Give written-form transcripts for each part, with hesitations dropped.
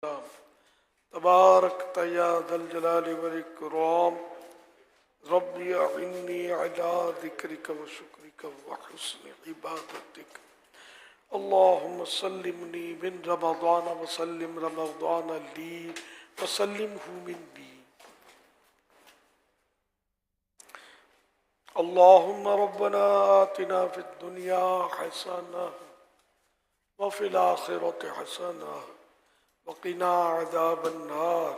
تبارك يا ذا الجلال والإكرام ربي أعني على ذكرك وشكرك وحسن عبادتك اللهم سلمني من رمضان وسلم رمضان لي وسلمه مني اللهم ربنا آتنا في الدنيا حسنة وفي الآخرة حسنة وقنا عذاب النار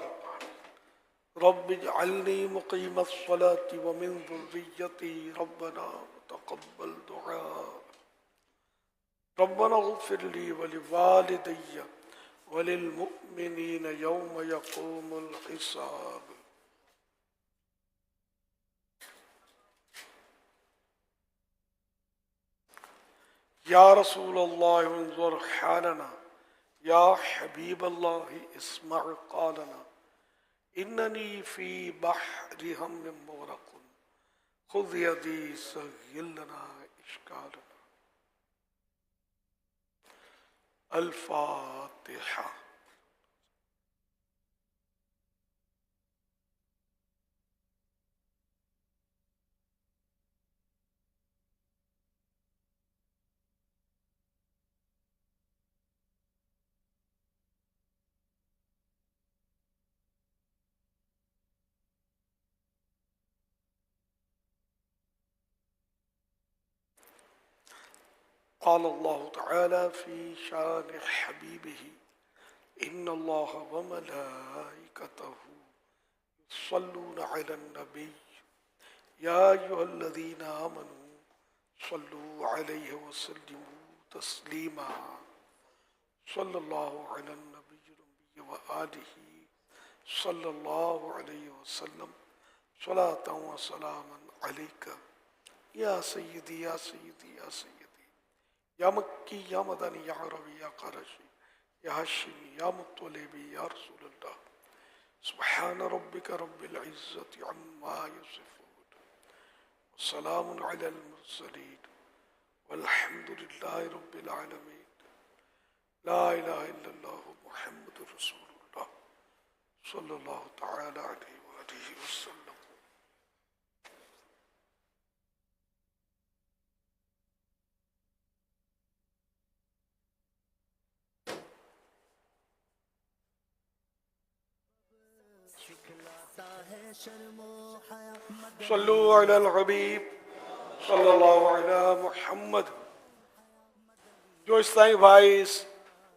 رب اجعلني مقيم الصلاة ومن ذريتي ربنا وتقبل دعاء ربنا اغفر لي ولوالدي وللمؤمنين يوم يقوم الحساب يا رسول الله انظر حالنا يا حبيب الله اسمع قالنا إنني في بحر هم مغرق خذ يدي سهل لنا إشكالنا الفاتحة قال الله تعالى في شان حبيبه إن الله وملائكته يصلون على النبي يا أيها الذين آمنوا صلوا عليه وسلموا تسليما صلى الله على النبي وآله صلى الله عليه وسلم صلاة وسلاما عليك يا سيدي يا سيدي يا سيدي یا مکی یا مدنی یا عربی یا قرشی یا ہاشمی یا مطلبی یا رسول اللہ سبحان ربک رب العزت عما یصفون وسلام علی المرسلین والحمد للہ رب العالمین لا الہ الا اللہ محمد رسول اللہ صلی اللہ تعالی علیہ وآلہ وسلم. صلو علی الحبیب صلی اللہ علی محمد. جو اسلامی بھائی اس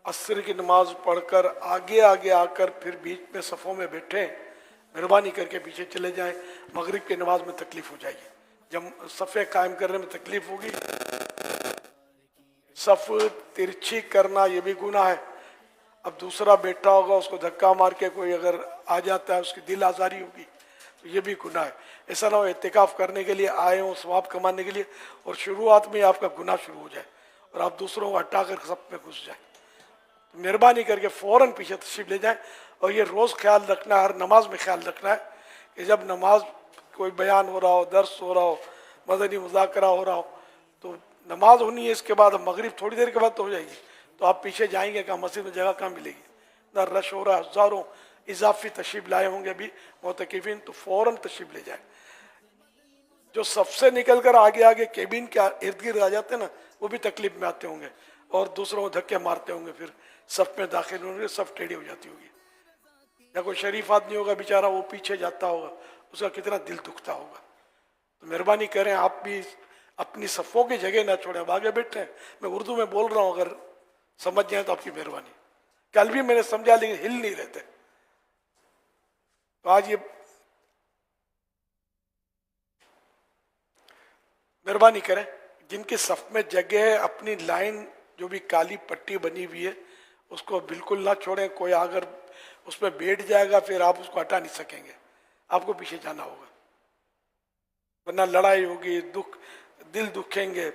عصر کی نماز پڑھ کر آگے آ کر پھر بیچ میں صفوں میں بیٹھے مہربانی کر کے پیچھے چلے جائیں. مغرب کی نماز میں تکلیف ہو جائے گی. جب صفیں قائم کرنے میں تکلیف ہوگی صف ترچھی کرنا یہ بھی گناہ ہے. اب دوسرا بیٹھا ہوگا اس کو دھکا مار کے کوئی اگر آ جاتا ہے اس کی دل آزاری ہوگی تو یہ بھی گناہ ہے. ایسا نہ ہو اعتکاف کرنے کے لیے آئے ہوں ثواب کمانے کے لیے اور شروعات میں آپ کا گناہ شروع ہو جائے اور آپ دوسروں کو ہٹا کر سب میں گھس جائیں. تو مہربانی کر کے فوراً پیچھے تشریف لے جائیں. اور یہ روز خیال رکھنا ہے, ہر نماز میں خیال رکھنا ہے کہ جب نماز کوئی بیان ہو رہا ہو, درس ہو رہا ہو, مدنی مذاکرہ ہو رہا ہو تو نماز ہونی ہے. اس کے بعد مغرب تھوڑی دیر کے بعد تو ہو جائے گی تو آپ پیچھے جائیں گے کہ مسجد میں جگہ کہاں ملے گی. نہ رش ہو رہا ہے, ہزاروں اضافی تشریف لائے ہوں گے ابھی معتکفین, تو فوراً تشریف لے جائیں. جو صف سے نکل کر آگے کیبن کے ارد گرد آ جاتے ہیں نا وہ بھی تکلیف میں آتے ہوں گے اور دوسروں کو دھکے مارتے ہوں گے, پھر صف میں داخل ہوں گے, صف ٹیڑھی ہو جاتی ہوگی. یا کوئی شریف آدمی ہوگا بیچارہ وہ پیچھے جاتا ہوگا, اس کا کتنا دل دکھتا ہوگا. تو مہربانی کریں آپ بھی اپنی صفوں کی جگہ نہ چھوڑیں, اب آگے بیٹھے ہیں. میں اردو میں بول رہا ہوں, اگر سمجھ جائیں تو آپ کی مہربانی. کل بھی میں نے سمجھا لیکن ہل نہیں رہتے. تو آج یہ مہربانی کریں جن کے صف میں جگہ ہے اپنی لائن جو بھی کالی پٹی بنی ہوئی ہے اس کو بالکل نہ چھوڑیں. کوئی اگر اس میں بیٹھ جائے گا پھر آپ اس کو ہٹا نہیں سکیں گے, آپ کو پیچھے جانا ہوگا ورنہ لڑائی ہوگی, دل دکھیں گے,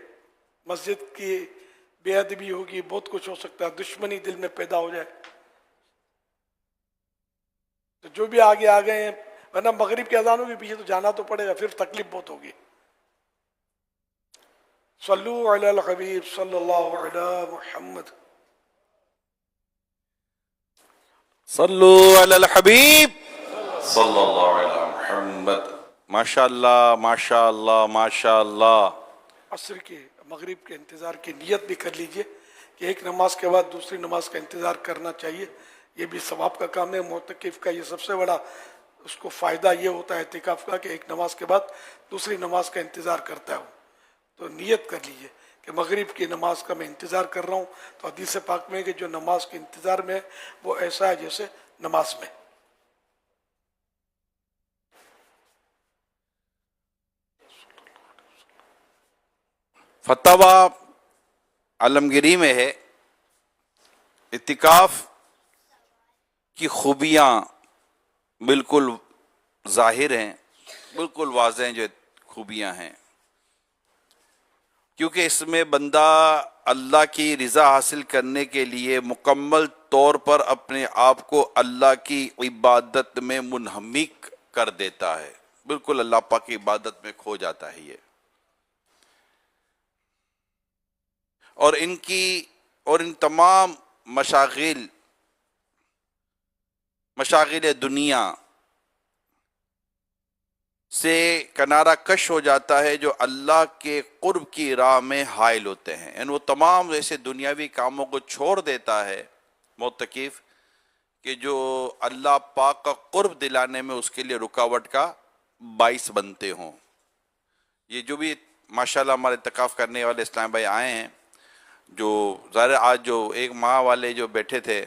مسجد کی بے ادبی ہوگی, بہت کچھ ہو سکتا ہے, دشمنی دل میں پیدا ہو جائے. تو جو بھی آگے آ گئے ہیں ورنہ مغرب کی اذان ہوگی پیچھے تو جانا تو پڑے گا, پھر تکلیف بہت ہوگی. صلو علی الحبیب صلی اللہ علی محمد. صلو علی الحبیب صلی اللہ علیہ محمد. ماشاء اللہ ماشاء اللہ ماشاء اللہ. عصر کے مغرب کے انتظار کی نیت بھی کر لیجئے کہ ایک نماز کے بعد دوسری نماز کا انتظار کرنا چاہیے. یہ بھی ثواب کا کام ہے. معتکف کا یہ سب سے بڑا اس کو فائدہ یہ ہوتا ہے اعتکاف کا کہ ایک نماز کے بعد دوسری نماز کا انتظار کرتا ہے. تو نیت کر لیجئے کہ مغرب کی نماز کا میں انتظار کر رہا ہوں. تو حدیث پاک میں ہے کہ جو نماز کے انتظار میں ہے وہ ایسا ہے جیسے نماز میں. فتاوی عالمگیری میں ہے اعتکاف کی خوبیاں بالکل ظاہر ہیں، بالکل واضح ہیں جو خوبیاں ہیں، کیونکہ اس میں بندہ اللہ کی رضا حاصل کرنے کے لیے مکمل طور پر اپنے آپ کو اللہ کی عبادت میں منہمک کر دیتا ہے، بالکل اللہ پاک کی عبادت میں کھو جاتا ہے یہ. اور ان تمام مشاغل دنیا سے کنارہ کش ہو جاتا ہے جو اللہ کے قرب کی راہ میں حائل ہوتے ہیں. یعنی وہ تمام ایسے دنیاوی کاموں کو چھوڑ دیتا ہے معتکف کہ جو اللہ پاک کا قرب دلانے میں اس کے لیے رکاوٹ کا باعث بنتے ہوں. یہ جو بھی ماشاءاللہ ہمارے اعتکاف کرنے والے اسلام بھائی آئے ہیں، جو ظاہر آج جو ایک ماہ والے جو بیٹھے تھے،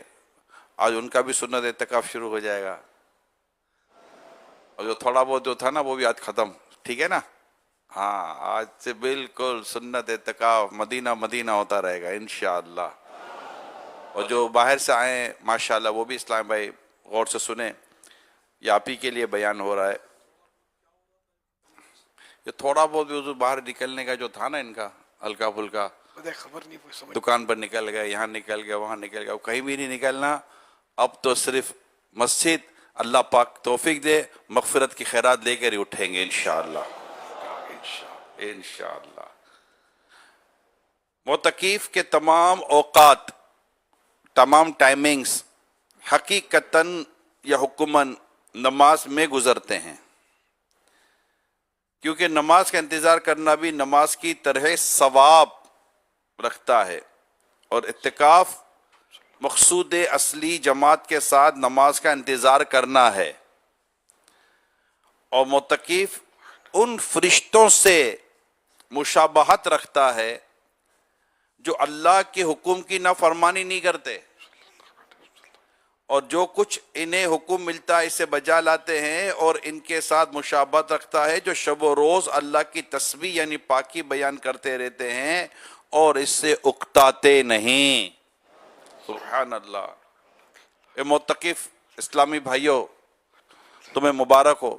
آج ان کا بھی سنت اعتکاف شروع ہو جائے گا، اور جو تھوڑا بہت جو تھا نا وہ بھی آج ختم. ٹھیک ہے نا؟ ہاں، آج سے بالکل سنت اعتکاف مدینہ مدینہ ہوتا رہے گا انشاءاللہ. اور جو باہر سے آئے ہیں ماشاءاللہ وہ بھی اسلام بھائی غور سے سنیں، یہ آپ ہی کے لیے بیان ہو رہا ہے. یہ تھوڑا بہت بھی حضور باہر نکلنے کا جو تھا نا ان کا ہلکا پھلکا، خبر نہیں کوئی سمجھ. دکان پر نکل گئے، یہاں نکل گئے، وہاں نکل گئے، کہیں بھی نہیں نکلنا. اب تو صرف مسجد، اللہ پاک توفیق دے، مغفرت کی خیرات لے کر ہی اٹھیں گے انشاءاللہ انشاءاللہ. معتکف کے تمام اوقات، تمام ٹائمنگز حقیقتاً یا حکماً نماز میں گزرتے ہیں، کیونکہ نماز کا انتظار کرنا بھی نماز کی طرح ثواب رکھتا ہے. اور اعتکاف مقصود اصلی جماعت کے ساتھ نماز کا انتظار کرنا ہے. اور معتکف ان فرشتوں سے مشابہت رکھتا ہے جو اللہ کے حکم کی نافرمانی نہیں کرتے، اور جو کچھ انہیں حکم ملتا ہے اسے بجا لاتے ہیں، اور ان کے ساتھ مشابہت رکھتا ہے جو شب و روز اللہ کی تسبیح یعنی پاکی بیان کرتے رہتے ہیں اور اس سے اکتاتے نہیں. سبحان اللہ. اے معتکف اسلامی بھائیوں، تمہیں مبارک ہو.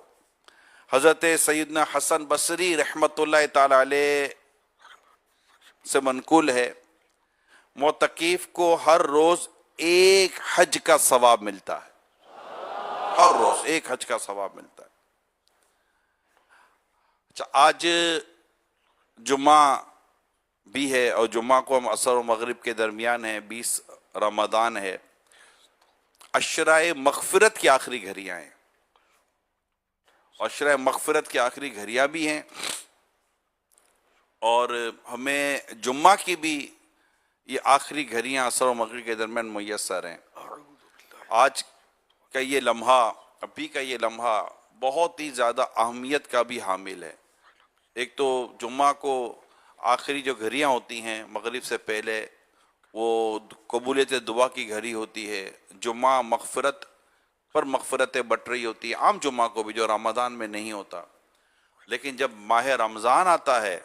حضرت سیدنا حسن بصری رحمت اللہ تعالی علیہ سے منقول ہے، معتکف کو ہر روز ایک حج کا ثواب ملتا ہے. ہر روز ایک حج کا ثواب ملتا ہے. اچھا، آج جمعہ بھی ہے، اور جمعہ کو ہم عصر و مغرب کے درمیان ہیں، 20 رمضان ہے. عشرۂ مغفرت کی آخری گھڑیاں ہیں، عشرۂ مغفرت کی آخری گھڑیاں بھی ہیں، اور ہمیں جمعہ کی بھی یہ آخری گھڑیاں عصر و مغرب کے درمیان میسر ہیں. آج کا یہ لمحہ، ابھی کا یہ لمحہ بہت ہی زیادہ اہمیت کا بھی حامل ہے. ایک تو جمعہ کو آخری جو گھڑیاں ہوتی ہیں مغرب سے پہلے، وہ قبولیت دعا کی گھڑی ہوتی ہے. جمعہ مغفرت پر مغفرتیں بٹ رہی ہوتی ہے، عام جمعہ کو بھی جو رمضان میں نہیں ہوتا. لیکن جب ماہ رمضان آتا ہے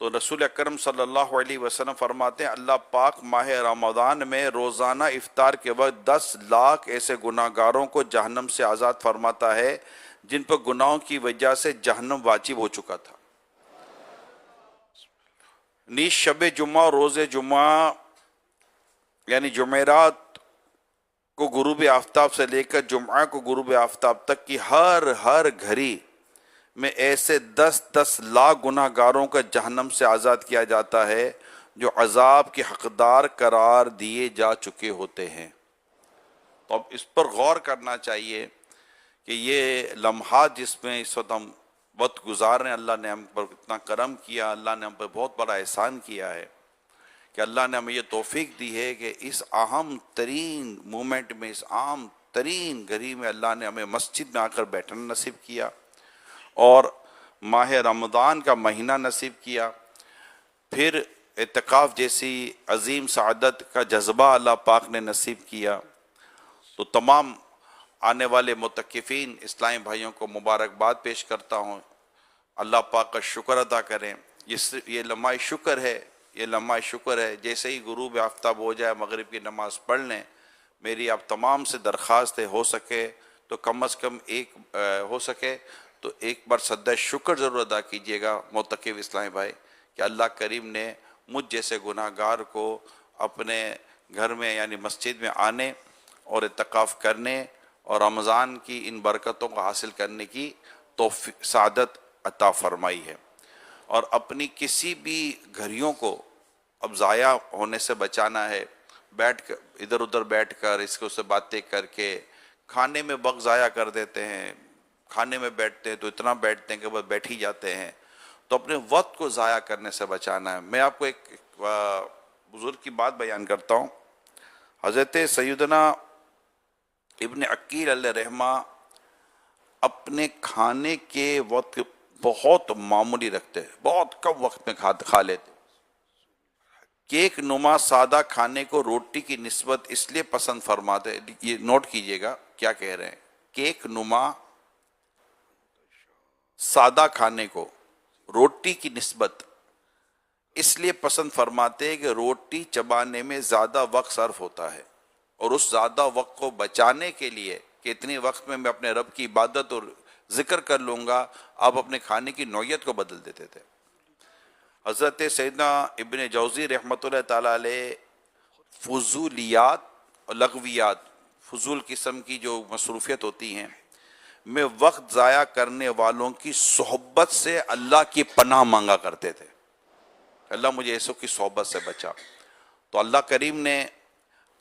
تو رسول اکرم صلی اللہ علیہ وسلم فرماتے ہیں اللہ پاک ماہ رمضان میں روزانہ افطار کے وقت 10 لاکھ ایسے گناہ گاروں کو جہنم سے آزاد فرماتا ہے جن پر گناہوں کی وجہ سے جہنم واجب ہو چکا تھا. نیز شب جمعہ اور روز جمعہ یعنی جمعرات کو غروب آفتاب سے لے کر جمعہ کو غروب آفتاب تک کی ہر گھڑی میں ایسے 10 لاکھ گناہ گاروں کا جہنم سے آزاد کیا جاتا ہے جو عذاب کے حقدار قرار دیے جا چکے ہوتے ہیں. تو اب اس پر غور کرنا چاہیے کہ یہ لمحات جس میں اس وقت ہم وقت گزار رہے ہیں، اللہ نے ہم پر اتنا کرم کیا، اللہ نے ہم پر بہت بڑا احسان کیا ہے کہ اللہ نے ہمیں یہ توفیق دی ہے کہ اس اہم ترین مومنٹ میں، اس عام ترین گھڑی میں اللہ نے ہمیں مسجد میں آ کر بیٹھنا نصیب کیا اور ماہ رمضان کا مہینہ نصیب کیا، پھر اعتکاف جیسی عظیم سعادت کا جذبہ اللہ پاک نے نصیب کیا۔ تو تمام آنے والے متقفین اسلامی بھائیوں کو مبارکباد پیش کرتا ہوں، اللہ پاک کا شکر ادا کریں۔ یہ لمحہ شکر ہے، یہ لمحہ شکر ہے۔ جیسے ہی غروب آفتاب ہو جائے مغرب کی نماز پڑھ لیں۔ میری آپ تمام سے درخواست ہے، ہو سکے تو کم از کم ایک بار سجدہ شکر ضرور ادا کیجیے گا متقف اسلامی بھائی کہ اللہ کریم نے مجھ جیسے گناہ گار کو اپنے گھر میں یعنی مسجد میں آنے اور اعتکاف کرنے اور رمضان کی ان برکتوں کو حاصل کرنے کی توفیق سعادت عطا فرمائی ہے۔ اور اپنی کسی بھی گھڑیوں کو اب ضائع ہونے سے بچانا ہے۔ بیٹھ کر ادھر ادھر بیٹھ کر اس کو سے باتیں کر کے کھانے میں وقت ضائع کر دیتے ہیں، کھانے میں بیٹھتے ہیں تو اتنا بیٹھتے ہیں کہ بس بیٹھ ہی جاتے ہیں، تو اپنے وقت کو ضائع کرنے سے بچانا ہے۔ میں آپ کو ایک بزرگ کی بات بیان کرتا ہوں۔ حضرت سیدنا ابن عقیل علیہ رحمہ اپنے کھانے کے وقت بہت معمولی رکھتے، بہت کم وقت میں کھا لیتے۔ کیک نما سادہ کھانے کو روٹی کی نسبت اس لیے پسند فرماتے، یہ نوٹ کیجئے گا کیا کہہ رہے ہیں، کیک نما سادہ کھانے کو روٹی کی نسبت اس لیے پسند فرماتے ہیں کہ روٹی چبانے میں زیادہ وقت صرف ہوتا ہے، اور اس زیادہ وقت کو بچانے کے لیے کہ اتنے وقت میں اپنے رب کی عبادت اور ذکر کر لوں گا، آپ اپنے کھانے کی نوعیت کو بدل دیتے تھے۔ حضرت سیدنا ابن جوزی رحمۃ اللہ تعالیٰ علیہ فضولیات اور لغویات، فضول قسم کی جو مصروفیت ہوتی ہیں میں وقت ضائع کرنے والوں کی صحبت سے اللہ کی پناہ مانگا کرتے تھے، اللہ مجھے ایسوں کی صحبت سے بچا۔ تو اللہ کریم نے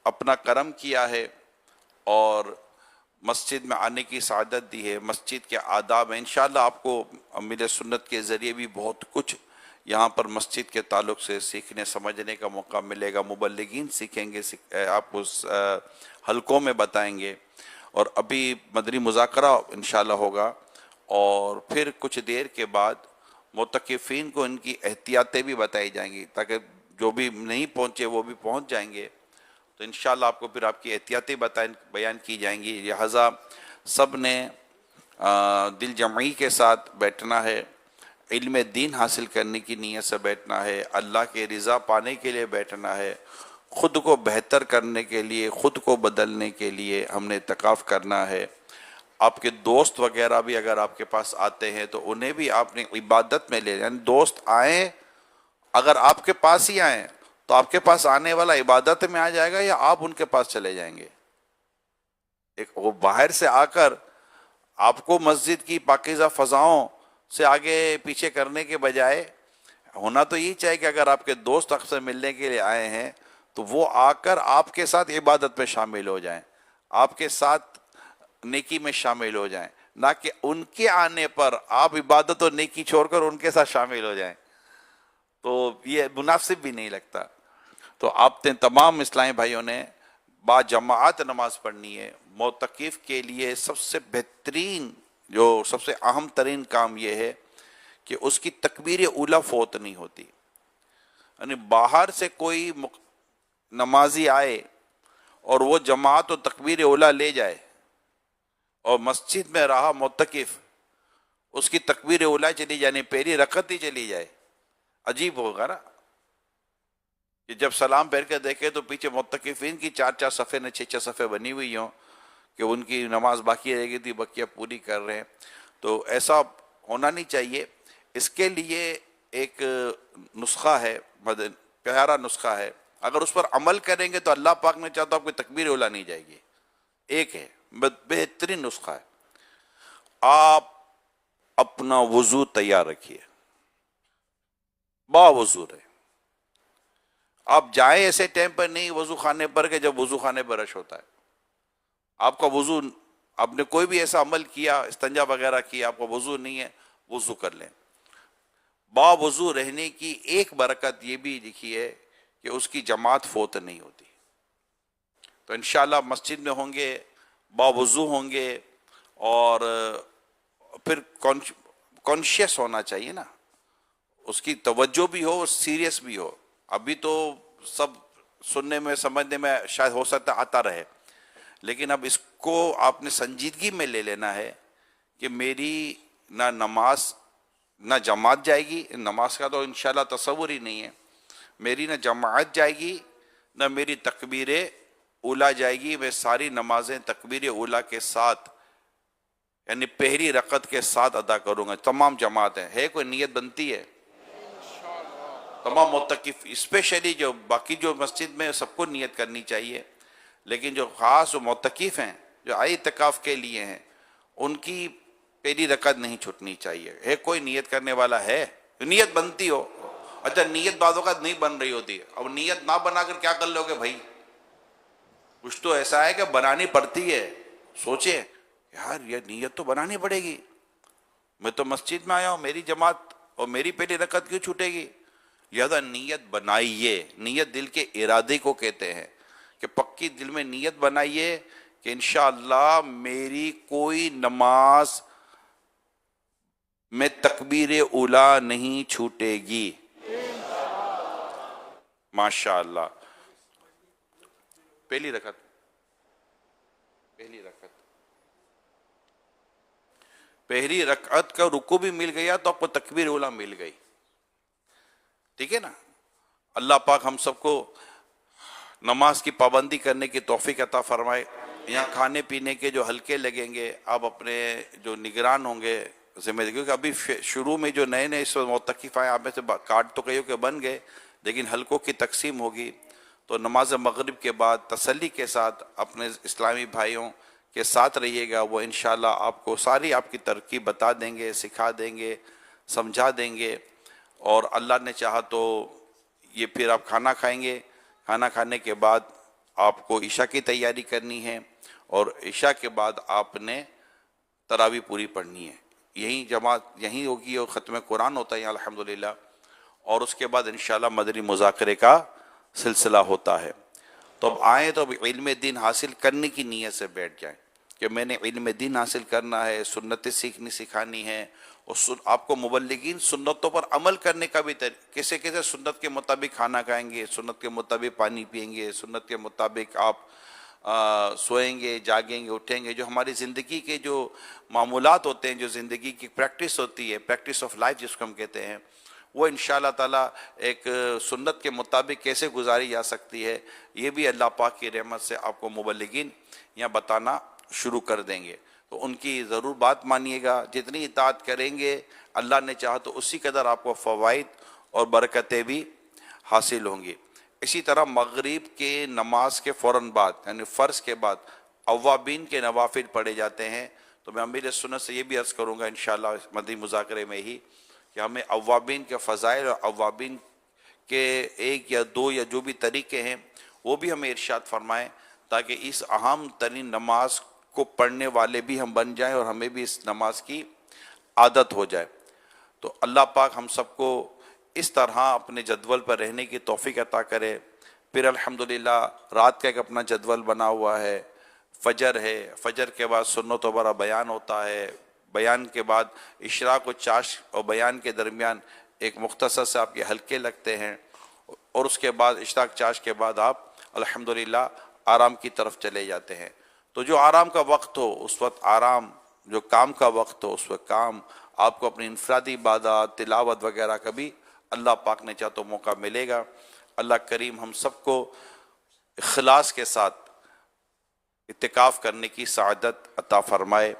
اپنا کرم کیا ہے اور مسجد میں آنے کی سعادت دی ہے۔ مسجد کے آداب ہیں، انشاءاللہ آپ کو امیر سنت کے ذریعے بھی بہت کچھ یہاں پر مسجد کے تعلق سے سیکھنے سمجھنے کا موقع ملے گا، مبلغین سیکھیں گے، آپ کو حلقوں میں بتائیں گے، اور ابھی مدنی مذاکرہ انشاءاللہ ہوگا، اور پھر کچھ دیر کے بعد معتکفین کو ان کی احتیاطیں بھی بتائی جائیں گی تاکہ جو بھی نہیں پہنچے وہ بھی پہنچ جائیں گے۔ تو انشاءاللہ آپ کو پھر آپ کی احتیاطیں بیان کی جائیں گی۔ لہٰذا سب نے دل جمعی کے ساتھ بیٹھنا ہے، علم دین حاصل کرنے کی نیت سے بیٹھنا ہے، اللہ کے رضا پانے کے لیے بیٹھنا ہے، خود کو بہتر کرنے کے لیے، خود کو بدلنے کے لیے ہم نے اعتکاف کرنا ہے۔ آپ کے دوست وغیرہ بھی اگر آپ کے پاس آتے ہیں تو انہیں بھی آپ نے عبادت میں لے، یعنی دوست آئیں، اگر آپ کے پاس ہی آئیں تو آپ کے پاس آنے والا عبادت میں آ جائے گا یا آپ ان کے پاس چلے جائیں گے؟ وہ باہر سے آ کر آپ کو مسجد کی پاکیزہ فضاؤں سے آگے پیچھے کرنے کے بجائے ہونا تو یہی چاہیے کہ اگر آپ کے دوست آپ سے ملنے کے لیے آئے ہیں تو وہ آ کر آپ کے ساتھ عبادت میں شامل ہو جائیں، آپ کے ساتھ نیکی میں شامل ہو جائیں، نہ کہ ان کے آنے پر آپ عبادت اور نیکی چھوڑ کر ان کے ساتھ شامل ہو جائیں، تو یہ مناسب بھی نہیں لگتا۔ تو آپ نے تمام اسلامی بھائیوں نے با جماعت نماز پڑھنی ہے۔ معتکف کے لیے سب سے بہترین جو سب سے اہم ترین کام یہ ہے کہ اس کی تکبیر اولیٰ فوت نہیں ہوتی، یعنی باہر سے کوئی نمازی آئے اور وہ جماعت و تکبیر اولیٰ لے جائے اور مسجد میں رہا معتکف، اس کی تکبیر اولیٰ چلی جائے، پہلی رکعت ہی چلی جائے، عجیب ہوگا نا کہ جب سلام پھیر کے دیکھے تو پیچھے معتکفین کی 4 صفحے نے 6 صفحے بنی ہوئی ہوں کہ ان کی نماز باقی رہ گئی تھی، بقیہ پوری کر رہے ہیں۔ تو ایسا ہونا نہیں چاہیے۔ اس کے لیے ایک نسخہ ہے، پیارا نسخہ ہے، اگر اس پر عمل کریں گے تو اللہ پاک نے چاہتا آپ کو تکبیر اولیٰ نہیں جائے گی۔ ایک ہے بہترین نسخہ ہے، آپ اپنا وضو تیار رکھیے، با وضو رہے، آپ جائیں ایسے ٹائم پر نہیں وضو خانے پر کہ جب وضو خانے پر رش ہوتا ہے، آپ کا وضو، آپ نے کوئی بھی ایسا عمل کیا، استنجا وغیرہ کیا، آپ کا وضو نہیں ہے، وضو کر لیں۔ با وضو رہنے کی ایک برکت یہ بھی لکھی ہے کہ اس کی جماعت فوت نہیں ہوتی۔ تو انشاءاللہ مسجد میں ہوں گے، با وضو ہوں گے، اور پھر کانشیس ہونا چاہیے نا، اس کی توجہ بھی ہو، سیریس بھی ہو۔ ابھی تو سب سننے میں سمجھنے میں شاید ہو سکتا آتا رہے، لیکن اب اس کو آپ نے سنجیدگی میں لے لینا ہے کہ میری نہ نماز، نہ جماعت جائے گی، نماز کا تو انشاءاللہ تصور ہی نہیں ہے، میری نہ جماعت جائے گی، نہ میری تکبیر اولا جائے گی۔ میں ساری نمازیں تکبیر اولا کے ساتھ، یعنی پہلی رکعت کے ساتھ ادا کروں گا، تمام جماعتیں۔ ہے کوئی نیت بنتی ہے؟ تمام معتکف، اسپیشلی جو باقی جو مسجد میں سب کو نیت کرنی چاہیے، لیکن جو خاص جو معتکف ہیں، جو آئی اعتکاف کے لیے ہیں، ان کی پہلی رکعت نہیں چھوٹنی چاہیے۔ ہے کوئی نیت کرنے والا ہے؟ نیت بنتی ہو؟ اچھا نیت بعض اوقات نہیں بن رہی ہوتی ہے، اب نیت نہ بنا کر کیا کر لو گے بھائی؟ کچھ تو ایسا ہے کہ بنانی پڑتی ہے۔ سوچیں یار یہ نیت تو بنانی پڑے گی، میں تو مسجد میں آیا ہوں، میری جماعت اور میری پہلی رکعت کیوں چھوٹے گی؟ لہذا نیت بنائیے۔ نیت دل کے ارادے کو کہتے ہیں کہ پکی دل میں نیت بنائیے کہ انشاءاللہ میری کوئی نماز میں تکبیر اولا نہیں چھوٹے گی، ماشاءاللہ۔ پہلی رکعت پہلی رکعت کا رکوع بھی مل گیا تو آپ کو تکبیر اولا مل گئی، ٹھیک ہے نا؟ اللہ پاک ہم سب کو نماز کی پابندی کرنے کی توفیق عطا فرمائے۔ یہاں کھانے پینے کے جو ہلکے لگیں گے، آپ اپنے جو نگران ہوں گے ذمہ داری، کیونکہ ابھی شروع میں جو نئے اس وقت معتکف آئے، آپ میں سے کارڈ تو کئیوں کے بن گئے، لیکن ہلکوں کی تقسیم ہوگی۔ تو نماز مغرب کے بعد تسلی کے ساتھ اپنے اسلامی بھائیوں کے ساتھ رہیے گا، وہ انشاءاللہ آپ کو ساری آپ کی ترکیب بتا دیں گے، سکھا دیں گے، سمجھا دیں گے، اور اللہ نے چاہا تو یہ پھر آپ کھانا کھائیں گے۔ کھانا کھانے کے بعد آپ کو عشاء کی تیاری کرنی ہے، اور عشاء کے بعد آپ نے تراویح پوری پڑھنی ہے، یہی جماعت یہی ہوگی، اور ختم قرآن ہوتا ہے یہاں الحمدللہ، اور اس کے بعد انشاءاللہ مدنی مذاکرے کا سلسلہ ہوتا ہے۔ تو اب آئیں تو اب علم دین حاصل کرنے کی نیت سے بیٹھ جائیں کہ میں نے علم دین حاصل کرنا ہے، سنتیں سیکھنی سکھانی ہے، اور آپ کو مبلغین سنتوں پر عمل کرنے کا بھی کیسے کیسے سنت کے مطابق کھانا کھائیں گے، سنت کے مطابق پانی پئیں گے، سنت کے مطابق آپ سوئیں گے، جاگیں گے، اٹھیں گے، جو ہماری زندگی کے جو معمولات ہوتے ہیں، جو زندگی کی پریکٹس ہوتی ہے، پریکٹس آف لائف جس کو ہم کہتے ہیں، وہ انشاءاللہ تعالیٰ ایک سنت کے مطابق کیسے گزاری جا سکتی ہے، یہ بھی اللہ پاک کی رحمت سے آپ کو مبلغین یہاں بتانا شروع کر دیں گے۔ تو ان کی ضرور بات مانیے گا، جتنی اطاعت کریں گے اللہ نے چاہا تو اسی قدر آپ کو فوائد اور برکتیں بھی حاصل ہوں گی۔ اسی طرح مغرب کے نماز کے فوراً بعد، یعنی فرض کے بعد اوابین کے نوافل پڑھے جاتے ہیں۔ تو میں امیر سنت سے یہ بھی عرض کروں گا انشاءاللہ مدنی مذاکرے میں ہی کہ ہمیں اوابین کے فضائل اور اوابین کے ایک یا دو یا جو بھی طریقے ہیں وہ بھی ہمیں ارشاد فرمائیں، تاکہ اس اہم ترین نماز کو پڑھنے والے بھی ہم بن جائیں اور ہمیں بھی اس نماز کی عادت ہو جائے۔ تو اللہ پاک ہم سب کو اس طرح اپنے جدول پر رہنے کی توفیق عطا کرے۔ پھر الحمدللہ رات کا ایک اپنا جدول بنا ہوا ہے، فجر ہے، فجر کے بعد سنت و برا بیان ہوتا ہے، بیان کے بعد اشراق و چاش اور بیان کے درمیان ایک مختصر سے آپ کے حلقے لگتے ہیں، اور اس کے بعد اشراق چاش کے بعد آپ الحمدللہ آرام کی طرف چلے جاتے ہیں۔ تو جو آرام کا وقت ہو اس وقت آرام، جو کام کا وقت ہو اس وقت کام، آپ کو اپنی انفرادی عبادات، تلاوت وغیرہ کا بھی اللہ پاک نے چاہ تو موقع ملے گا۔ اللہ کریم ہم سب کو اخلاص کے ساتھ اعتکاف کرنے کی سعادت عطا فرمائے،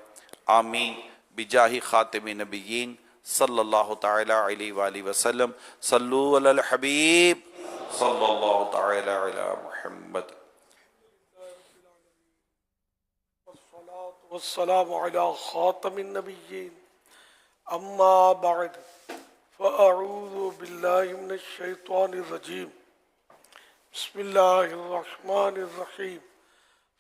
آمین، بجاہ خاتم نبیین صلی اللہ تعالی علیہ وآلہ وسلم۔ صلو علی الحبیب صلی اللہ تعالی علی محمد۔ والسلام على خاتم النبيين أما بعد فأعوذ بالله من الشيطان الرجيم بسم الله الرحمن الرحيم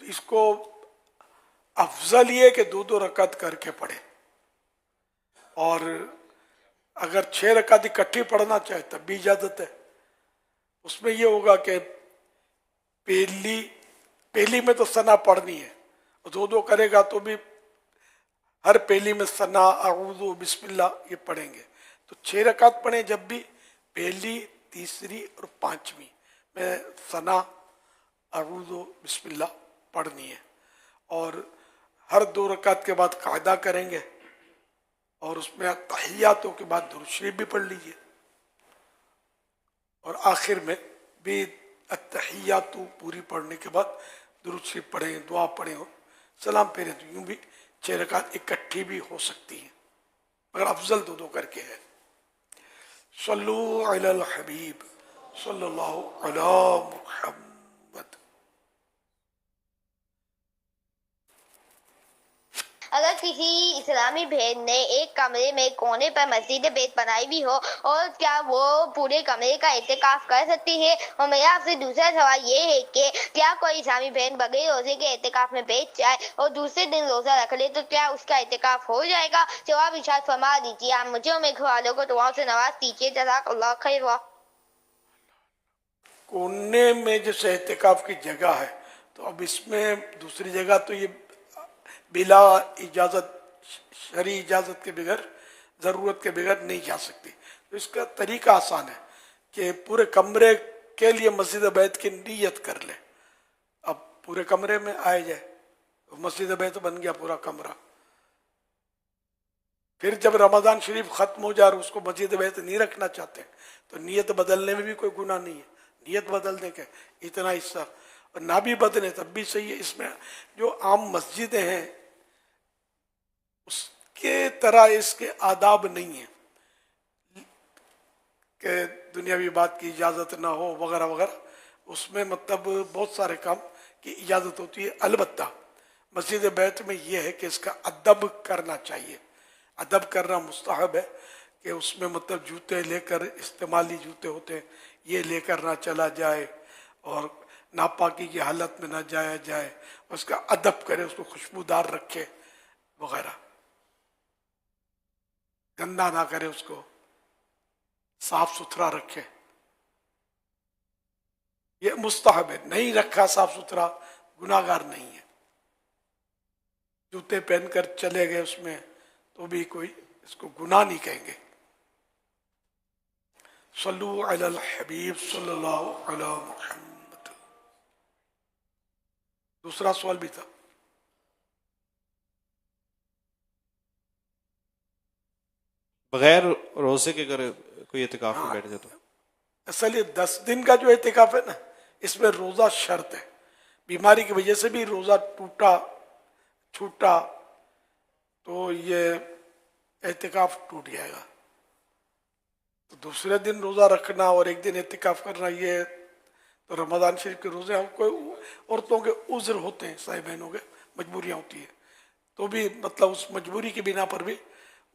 اس کو افضل یہ کہ 2 رکعت کر کے پڑھے، اور اگر 6 رکعت اکٹھی پڑھنا چاہے تب بھی اجازت ہے۔ اس میں یہ ہوگا کہ پہلی میں تو ثنا پڑھنی ہے، اور 2 کرے گا تو بھی ہر پہلی میں ثنا، اعوذ، بسم اللہ یہ پڑھیں گے۔ تو 6 رکعت پڑھیں جب بھی، پہلی، تیسری اور 5ویں میں ثنا، اعوذ، بسم اللہ پڑھنی ہے، اور ہر 2 رکعت کے بعد قاعدہ کریں گے، اور اس میں تحیاتوں کے بعد درود شریف بھی پڑھ لیجئے، اور آخر میں بھی التحیات پوری پڑھنے کے بعد درود شریف پڑھیں، دعا پڑھیں اور سلام پھیریں۔ تو یوں بھی 6 رکعت اکٹھی بھی ہو سکتی ہیں، مگر افضل 2 کر کے ہے۔ صلو علی الحبیب صلی اللہ علی محمد۔ اگر کسی اسلامی بہن نے ایک کمرے میں کونے پر مسجد بیت بنائی بھی ہو، اور کیا وہ پورے کمرے کا اعتکاف کر سکتی ہے؟ اور میرا آپ سے دوسرا سوال یہ ہے کہ کیا کوئی اسلامی بہن بغیر روزے کے اعتکاف میں بیٹھ جائے اور دوسرے دن روزہ رکھ لے تو کیا اس کا اعتکاف ہو جائے گا؟ جواب ارشاد فرما دیجیے۔ آپ مجھے اور میرے گھر والوں کو دعاؤں سے نواز دیجیے۔ جزاک اللہ خیر۔ کونے میں جیسے اعتکاف کی جگہ ہے، تو اب اس میں دوسری جگہ تو یہ بلا اجازت، شرعی اجازت کے بغیر، ضرورت کے بغیر نہیں جا سکتی۔ تو اس کا طریقہ آسان ہے کہ پورے کمرے کے لیے مسجد بیت کی نیت کر لے۔ اب پورے کمرے میں آئے جائے، مسجد بیت بن گیا پورا کمرہ۔ پھر جب رمضان شریف ختم ہو جائے اور اس کو مسجد بیت نہیں رکھنا چاہتے تو نیت بدلنے میں بھی کوئی گناہ نہیں ہے، نیت بدل دیں کہ اتنا حصہ، اور نہ بھی بدلیں تب بھی صحیح ہے۔ اس میں جو عام مسجدیں ہیں اس کے طرح اس کے آداب نہیں ہیں کہ دنیاوی بات کی اجازت نہ ہو وغیرہ وغیرہ۔ اس میں مطلب بہت سارے کام کی اجازت ہوتی ہے، البتہ مسجد بیت میں یہ ہے کہ اس کا ادب کرنا چاہیے۔ ادب کرنا مستحب ہے کہ اس میں مطلب جوتے لے کر، استعمالی جوتے ہوتے ہیں یہ لے کر نہ چلا جائے، اور ناپاکی کی حالت میں نہ جایا جائے، اس کا ادب کرے، اس کو خوشبودار رکھے وغیرہ، گندا نہ کرے، اس کو صاف ستھرا رکھے۔ یہ مستحب ہے، نہیں رکھا صاف ستھرا گناہگار نہیں ہے۔ جوتے پہن کر چلے گئے اس میں تو بھی کوئی اس کو گناہ نہیں کہیں گے۔ صلو علی الحبیب صلی اللہ علی محمد۔ دوسرا سوال بھی تھا۔ بغیر روزے کے اگر کوئی اعتکاف میں بیٹھ جائے تو؟ اصل یہ 10 دن کا جو اعتکاف ہے نا، اس میں روزہ شرط ہے۔ بیماری کی وجہ سے بھی روزہ چھوٹا تو یہ اعتکاف ٹوٹ جائے گا۔ تو دوسرے دن روزہ رکھنا اور ایک دن اعتکاف کرنا، یہ تو رمضان شریف کے روزے، ہم کوئی عورتوں کے عذر ہوتے ہیں، صاحب بہنوں کے مجبوریاں ہوتی ہیں، تو بھی مطلب اس مجبوری کی بنا پر بھی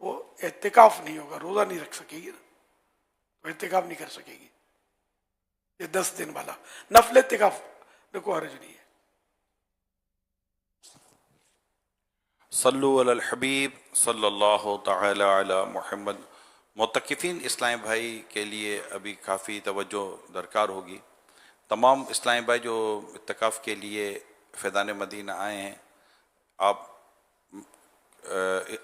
وہ اعتکاف نہیں ہوگا، روزہ نہیں رکھ سکے گی نا، تو اعتکاف نہیں کر سکے گی۔ یہ 10 دن والا نفل اعتکاف میں کوئی حرج نہیں ہے۔ صلو علی الحبیب صلی اللہ تعالی علی محمد۔ معتکفین اسلامی بھائی کے لیے ابھی کافی توجہ درکار ہوگی۔ تمام اسلامی بھائی جو اعتکاف کے لیے فیضان مدینہ آئے ہیں، آپ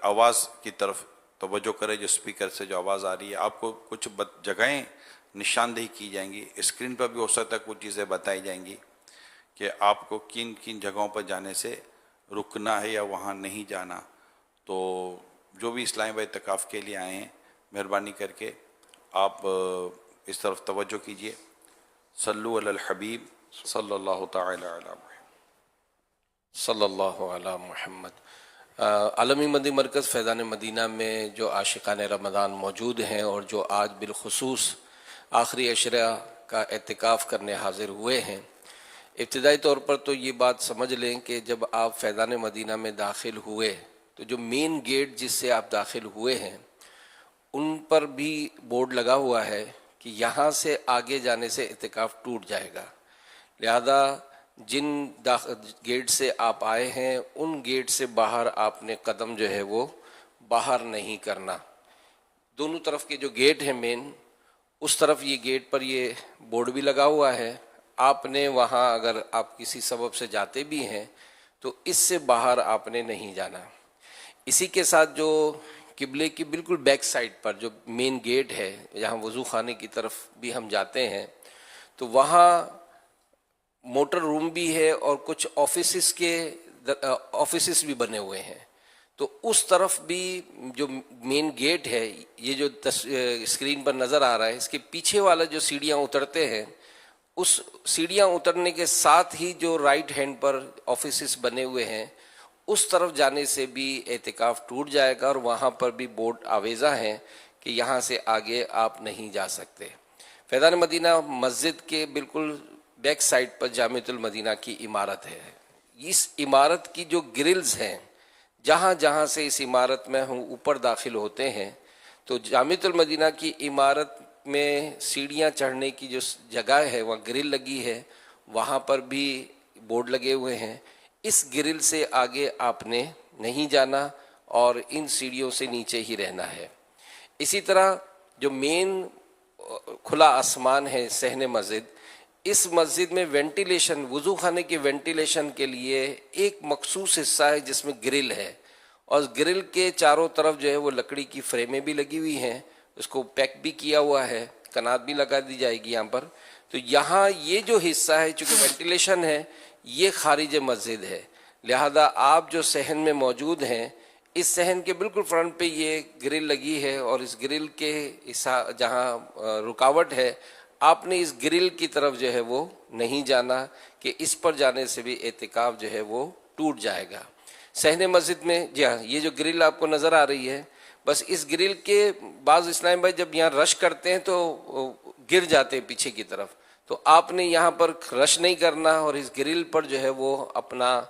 آواز کی طرف توجہ کریں، جو اسپیکر سے جو آواز آ رہی ہے، آپ کو کچھ جگہیں نشاندہی کی جائیں گی، اسکرین پر بھی ہو سکتا ہے کچھ چیزیں بتائی جائیں گی کہ آپ کو کن کن جگہوں پر جانے سے رکنا ہے یا وہاں نہیں جانا۔ تو جو بھی اسلامی بھائی اعتکاف کے لیے آئے ہیں، مہربانی کر کے آپ اس طرف توجہ کیجئے۔ صلو علی الحبیب صلی اللہ تعالی علی محمد۔ صلی اللہ علی محمد۔ عالمی مدنی مرکز فیضان مدینہ میں جو عاشقان رمضان موجود ہیں اور جو آج بالخصوص آخری عشرہ کا اعتکاف کرنے حاضر ہوئے ہیں، ابتدائی طور پر تو یہ بات سمجھ لیں کہ جب آپ فیضان مدینہ میں داخل ہوئے تو جو مین گیٹ جس سے آپ داخل ہوئے ہیں ان پر بھی بورڈ لگا ہوا ہے کہ یہاں سے آگے جانے سے اعتکاف ٹوٹ جائے گا، لہذا جن گیٹ سے آپ آئے ہیں ان گیٹ سے باہر آپ نے قدم جو ہے وہ باہر نہیں کرنا. دونوں طرف کے جو گیٹ ہیں مین، اس طرف یہ گیٹ پر یہ بورڈ بھی لگا ہوا ہے. آپ نے وہاں اگر آپ کسی سبب سے جاتے بھی ہیں تو اس سے باہر آپ نے نہیں جانا. اسی کے ساتھ جو قبلے کی بالکل بیک سائڈ پر جو مین گیٹ ہے، جہاں وضو خانے کی طرف بھی ہم جاتے ہیں، تو وہاں موٹر روم بھی ہے اور کچھ آفیسز بھی بنے ہوئے ہیں. تو اس طرف بھی جو مین گیٹ ہے، یہ جو اسکرین پر نظر آ رہا ہے، اس کے پیچھے والا جو سیڑھیاں اترتے ہیں، اس سیڑھیاں اترنے کے ساتھ ہی جو رائٹ ہینڈ پر آفیسز بنے ہوئے ہیں، اس طرف جانے سے بھی اعتکاف ٹوٹ جائے گا، اور وہاں پر بھی بورڈ آویزہ ہیں کہ یہاں سے آگے آپ نہیں جا سکتے. فیضان مدینہ مسجد کے بالکل بیک سائڈ پر جامعۃ المدینہ کی عمارت ہے. اس عمارت کی جو گرلز ہیں، جہاں جہاں سے اس عمارت میں ہم اوپر داخل ہوتے ہیں، تو جامعۃ المدینہ کی عمارت میں سیڑھیاں چڑھنے کی جو جگہ ہے وہاں گرل لگی ہے، وہاں پر بھی بورڈ لگے ہوئے ہیں. اس گرل سے آگے آپ نے نہیں جانا اور ان سیڑھیوں سے نیچے ہی رہنا ہے. اسی طرح جو مین کھلا آسمان ہے صحن مسجد، اس مسجد میں وینٹیلیشن، وضو خانے کے وینٹیلیشن کے لیے ایک مخصوص حصہ ہے جس میں گرل ہے، اور گرل کے چاروں طرف جو ہے وہ لکڑی کی فریمیں بھی لگی ہوئی ہیں، اس کو پیک بھی کیا ہوا ہے، کنات بھی لگا دی جائے گی یہاں پر. تو یہاں یہ جو حصہ ہے چونکہ وینٹیلیشن ہے، یہ خارج مسجد ہے، لہذا آپ جو صحن میں موجود ہیں، اس صحن کے بالکل فرنٹ پہ یہ گرل لگی ہے، اور اس گرل کے جہاں رکاوٹ ہے، آپ نے اس گرل کی طرف جو ہے وہ نہیں جانا کہ اس پر جانے سے بھی اعتکاف جو ہے وہ ٹوٹ جائے گا. صحن مسجد میں جی ہاں یہ جو گرل آپ کو نظر آ رہی ہے، بس اس گرل کے بعض اسلام بھائی جب یہاں رش کرتے ہیں تو گر جاتے ہیں پیچھے کی طرف، تو آپ نے یہاں پر رش نہیں کرنا اور اس گرل پر جو ہے وہ اپنا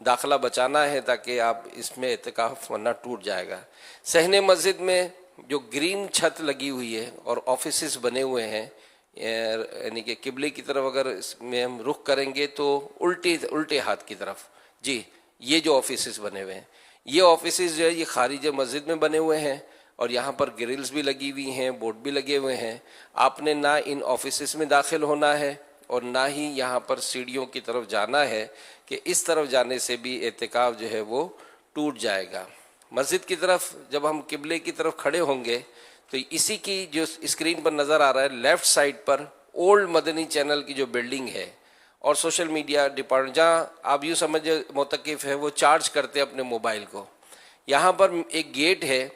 داخلہ بچانا ہے تاکہ آپ اس میں اعتکاف ورنہ ٹوٹ جائے گا. صحن مسجد میں جو گرین چھت لگی ہوئی ہے اور آفیسز بنے ہوئے ہیں، یعنی کہ قبلے کی طرف اگر اس میں ہم رخ کریں گے تو الٹے ہاتھ کی طرف، جی یہ جو آفیسز بنے ہوئے ہیں، یہ آفیسز جو ہے یہ خارج مسجد میں بنے ہوئے ہیں، اور یہاں پر گرلز بھی لگی ہوئی ہیں، بورڈ بھی لگے ہوئے ہیں. آپ نے نہ ان آفیسز میں داخل ہونا ہے اور نہ ہی یہاں پر سیڑھیوں کی طرف جانا ہے کہ اس طرف جانے سے بھی اعتکاف جو ہے وہ ٹوٹ جائے گا. مسجد کی طرف جب ہم قبلے کی طرف کھڑے ہوں گے تو اسی کی جو اسکرین پر نظر آ رہا ہے لیفٹ سائڈ پر اولڈ مدنی چینل کی جو بلڈنگ ہے اور سوشل میڈیا ڈپارٹمنٹ، جہاں آپ یوں سمجھے معتکف ہے وہ چارج کرتے اپنے موبائل کو، یہاں پر ایک گیٹ ہے،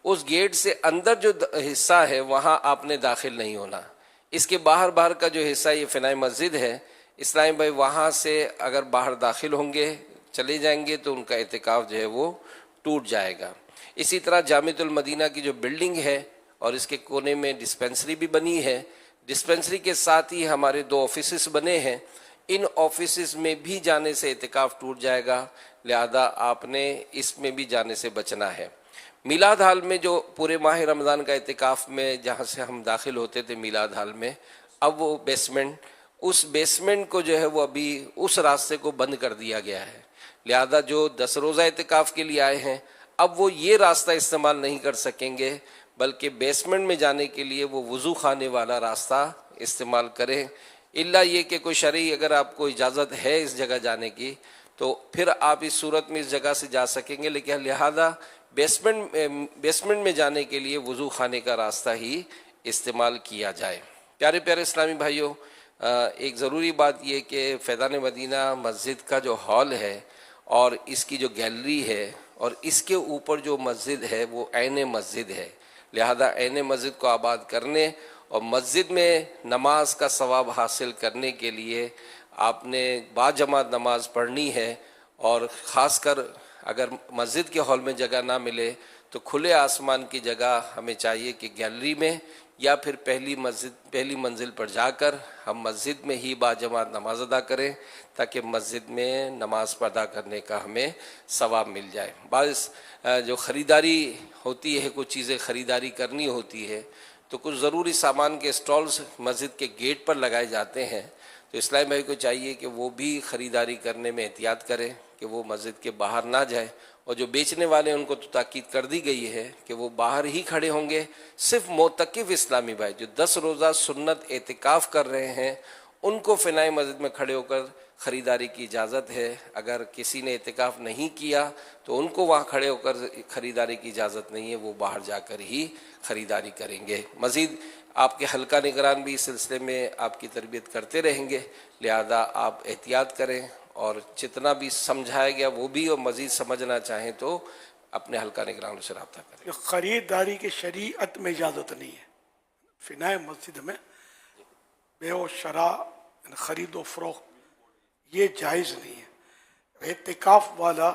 اس گیٹ سے اندر جو حصہ ہے وہاں آپ نے داخل نہیں ہونا. اس کے باہر کا جو حصہ یہ فنائے مسجد ہے، اسلام بھائی وہاں سے اگر باہر داخل ہوں گے چلے جائیں گے تو ان کا اعتکاف جو ہے وہ ٹوٹ جائے گا. اسی طرح جامعۃ المدینہ کی جو بلڈنگ ہے اور اس کے کونے میں ڈسپینسری بھی بنی ہے، ڈسپینسری کے ساتھ ہی ہمارے 2 آفیسز بنے ہیں، ان آفیسز میں بھی جانے سے اعتکاف ٹوٹ جائے گا، لہذا آپ نے اس میں بھی جانے سے بچنا ہے. میلاد ہال میں جو پورے ماہ رمضان کا اعتکاف میں جہاں سے ہم داخل ہوتے تھے میلاد ہال میں، اب وہ اس بیسمنٹ کو جو ہے وہ ابھی اس راستے کو بند کر دیا گیا ہے، لہذا جو 10 روزہ اعتکاف کے لیے آئے ہیں اب وہ یہ راستہ استعمال نہیں کر سکیں گے، بلکہ بیسمنٹ میں جانے کے لیے وہ وضو خانے والا راستہ استعمال کریں، الا یہ کہ کوئی شرعی اگر آپ کو اجازت ہے اس جگہ جانے کی تو پھر آپ اس صورت میں اس جگہ سے جا سکیں گے، لیکن لہذا بیسمنٹ میں جانے کے لیے وضو خانے کا راستہ ہی استعمال کیا جائے. پیارے پیارے اسلامی بھائیوں، ایک ضروری بات یہ کہ فیضان مدینہ مسجد کا جو ہال ہے اور اس کی جو گیلری ہے اور اس کے اوپر جو مسجد ہے وہ عین مسجد ہے، لہذا عین مسجد کو آباد کرنے اور مسجد میں نماز کا ثواب حاصل کرنے کے لیے آپ نے باجماعت نماز پڑھنی ہے، اور خاص کر اگر مسجد کے ہال میں جگہ نہ ملے تو کھلے آسمان کی جگہ ہمیں چاہیے کہ گیلری میں یا پھر پہلی منزل پر جا کر ہم مسجد میں ہی باجماعت نماز ادا کریں تاکہ مسجد میں نماز ادا کرنے کا ہمیں ثواب مل جائے. بعض جو خریداری ہوتی ہے، کچھ چیزیں خریداری کرنی ہوتی ہے تو کچھ ضروری سامان کے اسٹالز مسجد کے گیٹ پر لگائے جاتے ہیں، تو اسلامی بھائی کو چاہیے کہ وہ بھی خریداری کرنے میں احتیاط کریں کہ وہ مسجد کے باہر نہ جائے، اور جو بیچنے والے ہیں ان کو تو تاکید کر دی گئی ہے کہ وہ باہر ہی کھڑے ہوں گے۔ صرف معتکف اسلامی بھائی جو 10 روزہ سنت اعتکاف کر رہے ہیں ان کو فنائے مسجد میں کھڑے ہو کر خریداری کی اجازت ہے۔ اگر کسی نے اعتکاف نہیں کیا تو ان کو وہاں کھڑے ہو کر خریداری کی اجازت نہیں ہے، وہ باہر جا کر ہی خریداری کریں گے۔ مزید آپ کے حلقہ نگران بھی اس سلسلے میں آپ کی تربیت کرتے رہیں گے، لہذا آپ احتیاط کریں، اور جتنا بھی سمجھایا گیا وہ بھی، اور مزید سمجھنا چاہیں تو اپنے حلقہ نگرانوں سے رابطہ کریں۔ یہ خریداری کی شریعت میں اجازت نہیں ہے۔ فنائے مسجد میں بیع و شراء، خرید و فروخت یہ جائز نہیں ہے۔ اعتکاف والا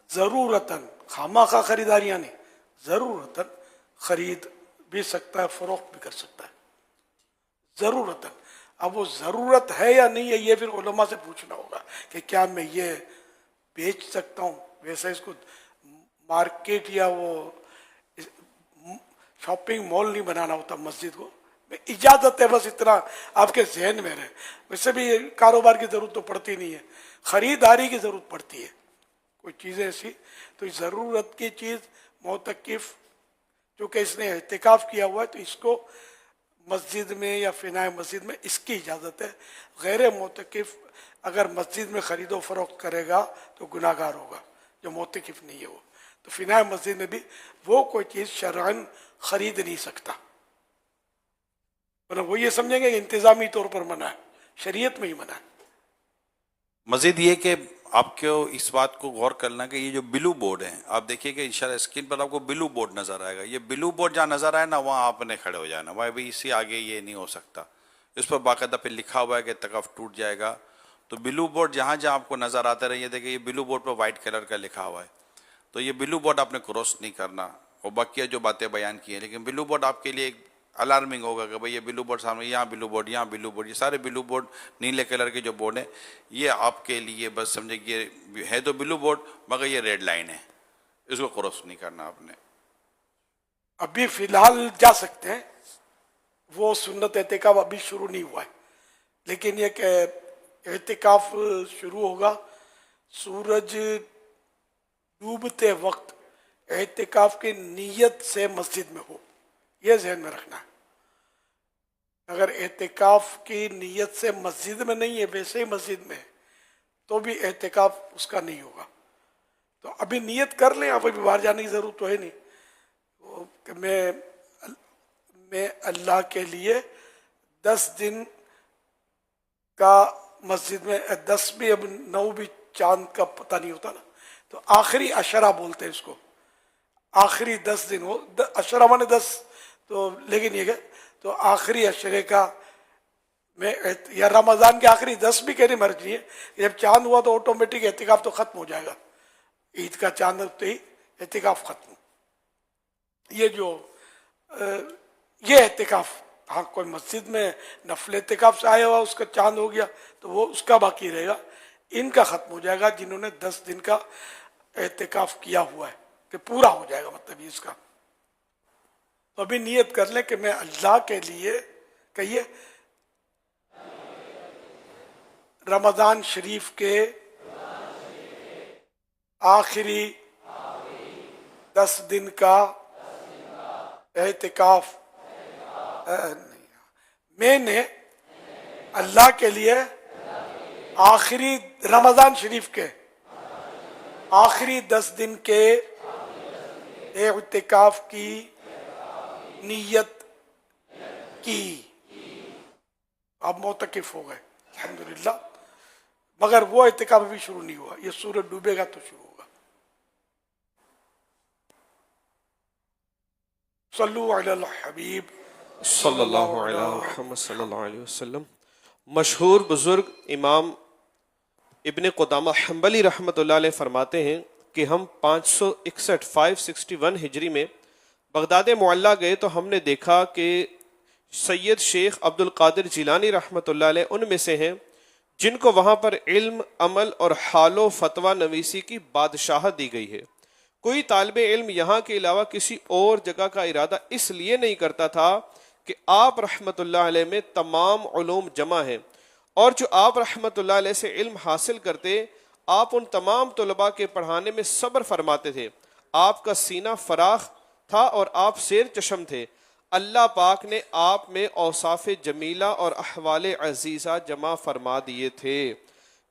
ضرورتاً، خامخواہ خریداریاں نہیں، ضرورتاً خرید بھی سکتا ہے، فروخت بھی کر سکتا ہے ضرورتاً۔ اب وہ ضرورت ہے یا نہیں ہے یہ پھر علماء سے پوچھنا ہوگا کہ کیا میں یہ بیچ سکتا ہوں۔ ویسے اس کو مارکیٹ یا وہ شاپنگ مال نہیں بنانا ہوتا مسجد کو، اجازت ہے، بس اتنا آپ کے ذہن میں رہے۔ ویسے بھی کاروبار کی ضرورت تو پڑتی نہیں ہے، خریداری کی ضرورت پڑتی ہے کوئی چیزیں ایسی۔ تو ضرورت کی چیز معتکف جو کہ اس نے اعتکاف کیا ہوا ہے تو اس کو مسجد میں یا فنائے مسجد میں اس کی اجازت ہے۔ غیر معتکف اگر مسجد میں خرید و فروخت کرے گا تو گناہ گار ہوگا، جو معتکف نہیں ہے وہ۔ تو فنائے مسجد میں بھی وہ کوئی چیز شرعاً خرید نہیں سکتا، ورنہ وہ یہ سمجھیں گے کہ انتظامی طور پر منع ہے، شریعت میں ہی منع ہے۔ مزید یہ کہ آپ کو اس بات کو غور کرنا کہ یہ جو بلو بورڈ ہیں، آپ دیکھیے کہ انشاءاللہ اسکرین پر آپ کو بلو بورڈ نظر آئے گا۔ یہ بلو بورڈ جہاں نظر آئے نا وہاں آپ نے کھڑے ہو جانا، بھائی بھی اس سے آگے یہ نہیں ہو سکتا۔ اس پر باقاعدہ پہ لکھا ہوا ہے کہ اعتکاف ٹوٹ جائے گا۔ تو بلو بورڈ جہاں جہاں آپ کو نظر آتے رہیے، دیکھیں یہ بلو بورڈ پر وائٹ کلر کا لکھا ہوا ہے، تو یہ بلو بورڈ آپ نے کراس نہیں کرنا۔ اور باقی جو باتیں بیان کی ہیں، لیکن بلو بورڈ آپ کے لیے ایک الارمنگ ہوگا کہ بھئی یہ بلو بورڈ سامنے، یہاں بلو بورڈ، یہاں بلو بورڈ، یہ سارے بلو بورڈ نیلے کلر کے جو بورڈ ہیں یہ آپ کے لیے بس سمجھے کہ یہ ہے تو بلو بورڈ مگر یہ ریڈ لائن ہے، اس کو کراس نہیں کرنا آپ نے۔ ابھی فی الحال جا سکتے ہیں، وہ سنت اعتکاف ابھی شروع نہیں ہوا ہے، لیکن یہ کہ اعتکاف شروع ہوگا سورج ڈوبتے وقت، اعتکاف کی نیت سے مسجد میں ہو، یہ ذہن میں رکھنا ہے۔ اگر اعتکاف کی نیت سے مسجد میں نہیں ہے، ویسے ہی مسجد میں ہے، تو بھی اعتکاف اس کا نہیں ہوگا۔ تو ابھی نیت کر لیں، آپ ابھی باہر جانے کی ضرورت تو ہے نہیں کہ میں اللہ کے لیے 10 دن کا مسجد میں، 10 بھی اب 9 بھی چاند کا پتہ نہیں ہوتا نا، تو آخری عشرہ بولتے ہیں اس کو، آخری 10 دن ہو، عشرہ مانے 10، تو لیکن یہ کہ تو آخری عشرے کا میں، یا رمضان کے آخری 10 بھی کہنے مرضی ہے، جب چاند ہوا تو آٹومیٹک اعتکاف تو ختم ہو جائے گا، عید کا چاند ہوتے ہی اعتکاف ختم۔ یہ جو یہ اعتکاف، ہاں کوئی مسجد میں نفل اعتکاف سے آیا ہوا اس کا چاند ہو گیا تو وہ اس کا باقی رہے گا، ان کا ختم ہو جائے گا جنہوں نے 10 دن کا اعتکاف کیا ہوا ہے، کہ پورا ہو جائے گا مطلب اس کا۔ تو ابھی نیت کر لیں کہ میں اللہ کے لیے، کہیے رمضان شریف کے آخری 10 دن کا اعتکاف میں نے اللہ کے لیے آخری رمضان شریف کے آخری 10 دن کے اعتکاف کی نیت کی، آپ معتکف ہو گئے الحمدللہ، مگر وہ اعتکاف بھی شروع نہیں ہوا، یہ سورج ڈوبے گا تو شروع ہوگا۔ صلو علی الحبیب صلی اللہ علیہ محمد صلی اللہ علیہ وسلم۔ مشہور بزرگ امام ابن قدامہ حنبلی رحمۃ اللہ علیہ فرماتے ہیں کہ ہم 561 ہجری میں بغداد معلیٰ گئے تو ہم نے دیکھا کہ سید شیخ عبد القادر جیلانی رحمۃ اللہ علیہ ان میں سے ہیں جن کو وہاں پر علم، عمل اور حال و فتویٰ نویسی کی بادشاہت دی گئی ہے۔ کوئی طالب علم یہاں کے علاوہ کسی اور جگہ کا ارادہ اس لیے نہیں کرتا تھا کہ آپ رحمۃ اللہ علیہ میں تمام علوم جمع ہیں، اور جو آپ رحمت اللہ علیہ سے علم حاصل کرتے، آپ ان تمام طلباء کے پڑھانے میں صبر فرماتے تھے، آپ کا سینہ فراخ تھا اور آپ زیر چشم تھے۔ اللہ پاک نے آپ میں اوصاف جمیلہ اور احوال عزیزہ جمع فرما دیے تھے۔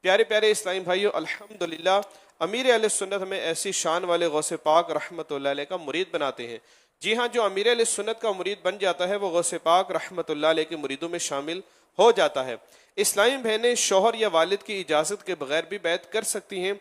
پیارے پیارے اسلامی بھائیو، الحمدللہ امیر اہل سنت ہمیں ایسی شان والے غوث پاک رحمت اللہ علیہ کا مرید بناتے ہیں۔ جی ہاں، جو امیر اہل سنت کا مرید بن جاتا ہے وہ غوث پاک رحمت اللہ علیہ کے مریدوں میں شامل ہو جاتا ہے۔ اسلامی بہنیں شوہر یا والد کی اجازت کے بغیر بھی بیعت کر سکتی ہیں۔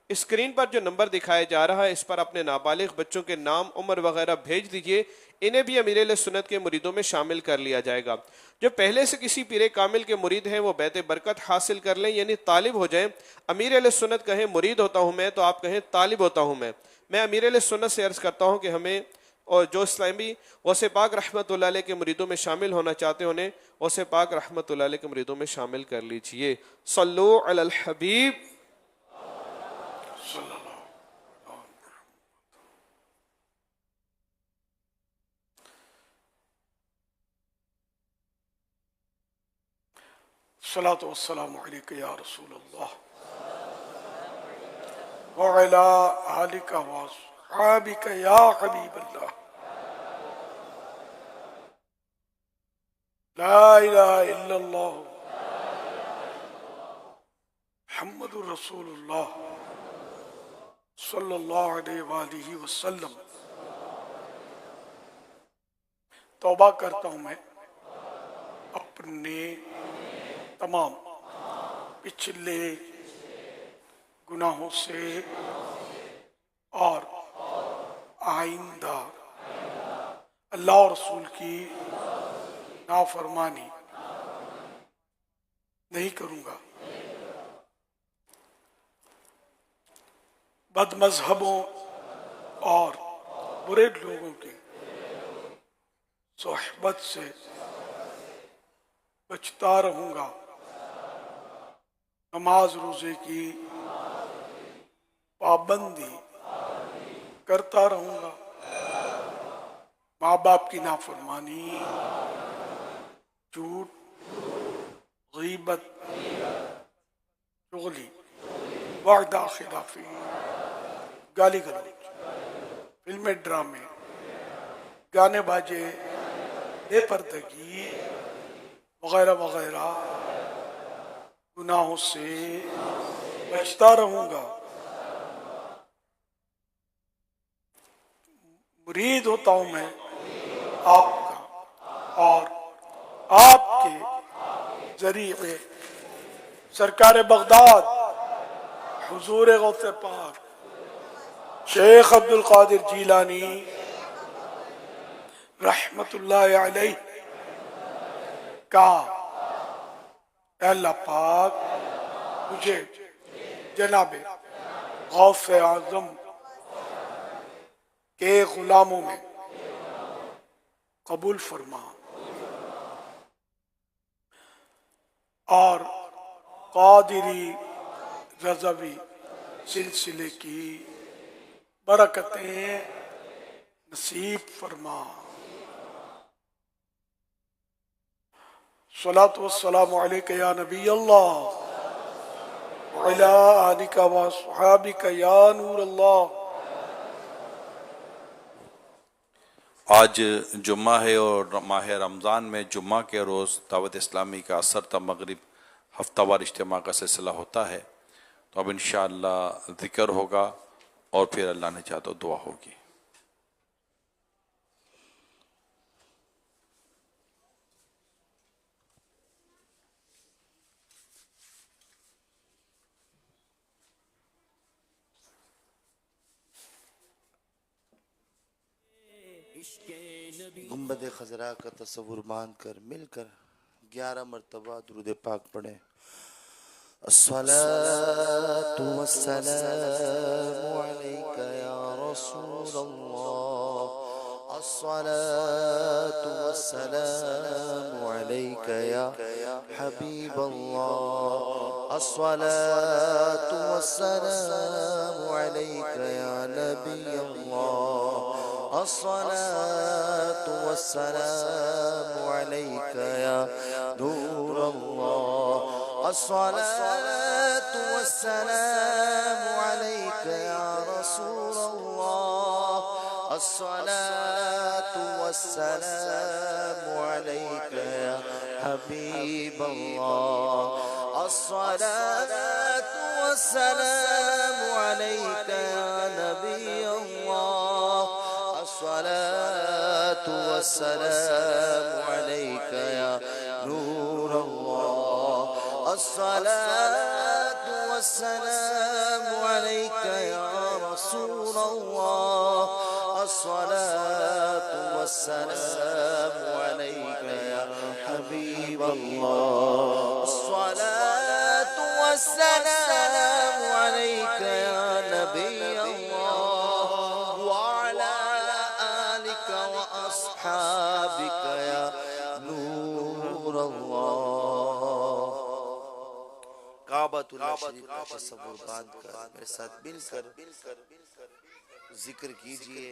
اسکرین پر جو نمبر دکھایا جا رہا ہے اس پر اپنے نابالغ بچوں کے نام، عمر وغیرہ بھیج دیجئے، انہیں بھی امیر اہل سنت کے مریدوں میں شامل کر لیا جائے گا۔ جو پہلے سے کسی پیر کامل کے مرید ہیں وہ بیعت برکت حاصل کر لیں، یعنی طالب ہو جائیں۔ امیر اہل سنت کہیں مرید ہوتا ہوں میں تو آپ کہیں طالب ہوتا ہوں میں امیر اہل سنت سے عرض کرتا ہوں کہ ہمیں اور جو اسلامی غوث پاک رحمت اللہ علیہ کے مریدوں میں شامل ہونا چاہتے ہیں انہیں غوث پاک رحمت اللہ علیہ کے مریدوں میں شامل کر لیجئے۔ صلو علی الحبیب۔ الصلاۃ والسلام علیک یا رسول اللہ وعلی آلک واصحابک یا حبیب اللہ، لا الہ الا اللہ محمد رسول اللہ صلی اللہ علیہ وآلہ وسلم۔ توبہ کرتا ہوں میں اپنے تمام پچھلے گناہوں سے اور آئندہ اللہ اور رسول کی نافرمانی نہیں کروں گا، بد مذہبوں اور برے لوگوں کی صحبت سے بچتا رہوں گا، نماز روزے کی پابندی کرتا رہوں گا، ماں باپ کی نافرمانی، جھوٹ، غیبت، چغلی، وعدہ خلافی، گالی گلوچ، فلمیں، ڈرامے، گانے باجے، بے پردگی وغیرہ وغیرہ گناہوں سے بچتا رہوں گا۔ مرید ہوتا ہوں میں آپ کا اور آپ کے ذریعے سرکار بغداد حضور غوث پاک شیخ عبد القادر جیلانی رحمت اللہ علیہ کا اے اللہ پاک مجھے جناب غوث اعظم کے غلاموں میں قبول فرما اور قادری رضوی سلسلے کی برکتیں نصیب فرما۔ صلاۃ والسلام علیک یا نبی اللہ وعلی آلک واصحابک یا نور اللہ۔ آج جمعہ ہے اور ماہ رمضان میں جمعہ کے روز دعوت اسلامی کا عصر تا مغرب ہفتہ وار اجتماع کا سلسلہ ہوتا ہے، تو اب انشاءاللہ ذکر ہوگا اور پھر اللہ نے چاہا تو دعا ہوگی۔ گنبد خضرا کا تصور باندھ کر مل کر 11 مرتبہ درود پاک پڑھیں۔ الصلاة والسلام عليك يا رسول الله، الصلاة والسلام عليك يا حبيب الله، الصلاة والسلام عليك يا نبي الله، الصلاة والسلام عليك يا نور الله، الصلاة والسلام عليك يا رسول الله الصلاة والسلام عليك يا حبيب الله الصلاة والسلام عليك يا نبي الله الصلاة والسلام عليك يا نور الله الصلاة والسلام عليك يا رسول الله الصلاة والسلام عليك يا حبيب الله الصلاة والسلام عليك يا نبي الله وعلى آلك وأصحابك يا نور الله کعبۃ اللہ شریف کا تصور باندھ کر میرے ساتھ مل کر ذکر کیجئے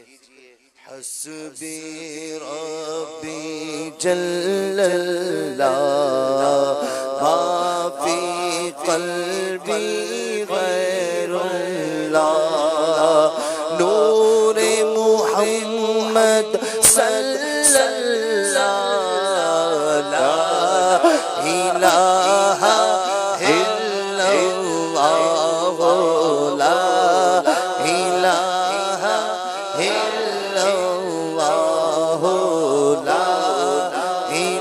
حسبی ربی جل اللہ ما فی قلبی غیر اللہ نور محمد صلی اللہ لا الہ الا اللہ لا الہ الا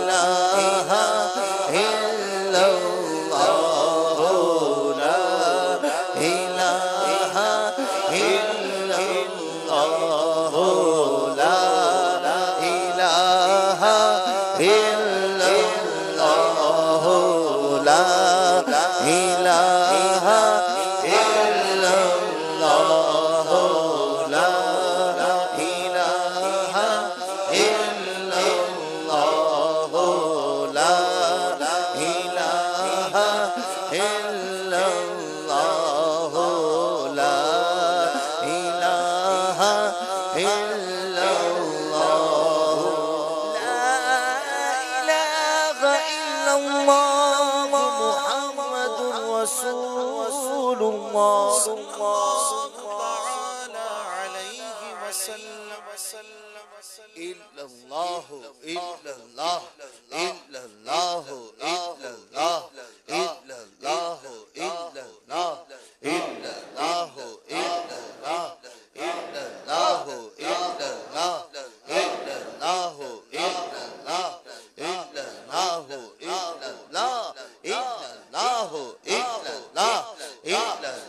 اللہ لا الہ الا اللہ لا الہ الا اللہ لا الہ الا اللہ لا الہ الا اللہ لا الہ الا اللہ لا الہ الا اللہ لا الہ الا اللہ لا الہ الا اللہ محمد رسول اللہ إلا الله إلا الله إلا الله إلا الله إلا الله إلا الله إلا الله إلا الله إلا الله إلا الله إلا الله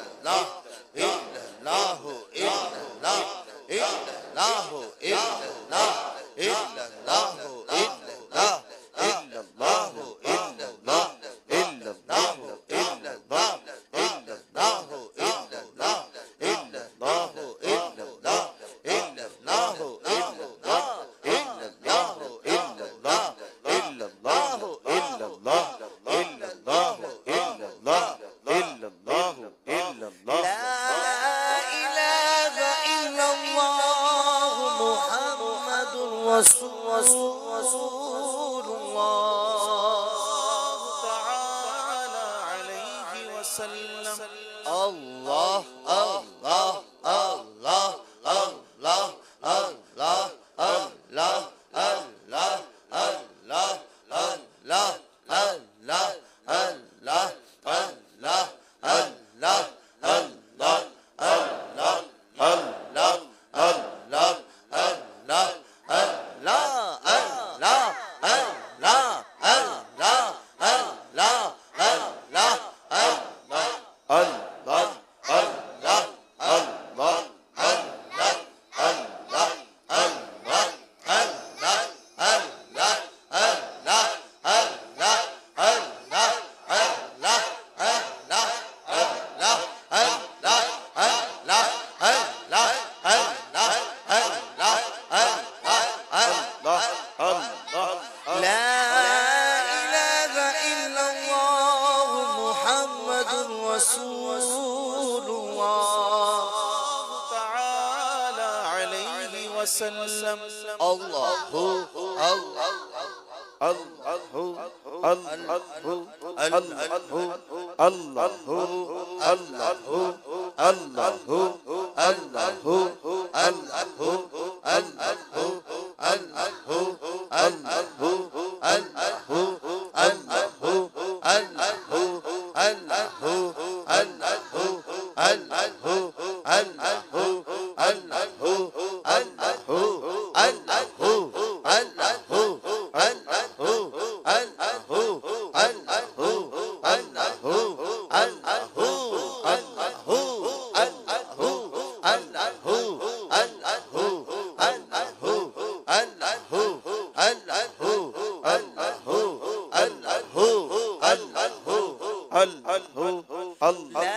إلا الله إلا الله إلا الله إلا الله إلا الله إلا الله إلا الله رسول الله تعالى عليه وسلم الله الله الله الله الله الله الله الله الله الله الله الله الله الله الله الله وسلم اللہ اللہ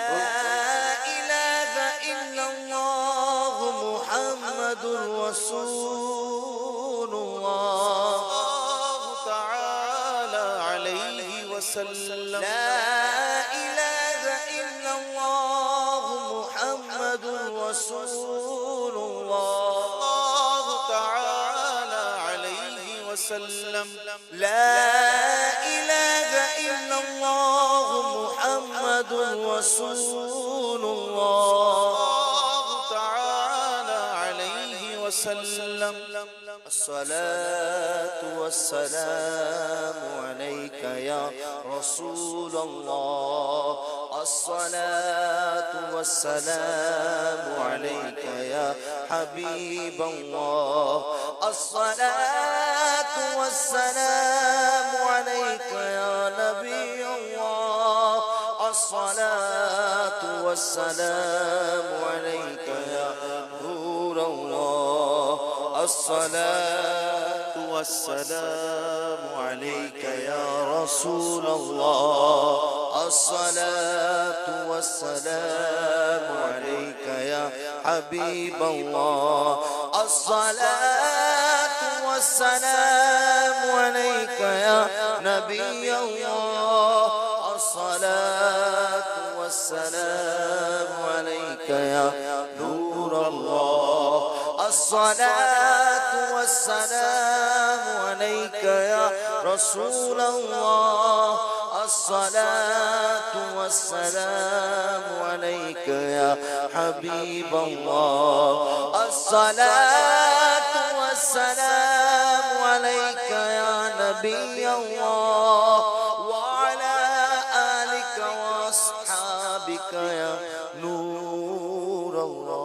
الصلاة والسلام عليك يا رسول الله الصلاة والسلام عليك يا حبيب الله الصلاة والسلام عليك يا نبي الله الصلاة والسلام عليك يا نور الله الصلاة والسلام عليك يا رسول الله الصلاة والسلام عليك يا حبيب الله الصلاة والسلام عليك يا نبي الله الصلاة والسلام عليك يا نور الله الصلاة والسلام عليك يا رسول الله الصلاة والسلام عليك يا حبيب الله الصلاة والسلام عليك يا نبي الله وعلى آلك وأصحابك يا نور الله.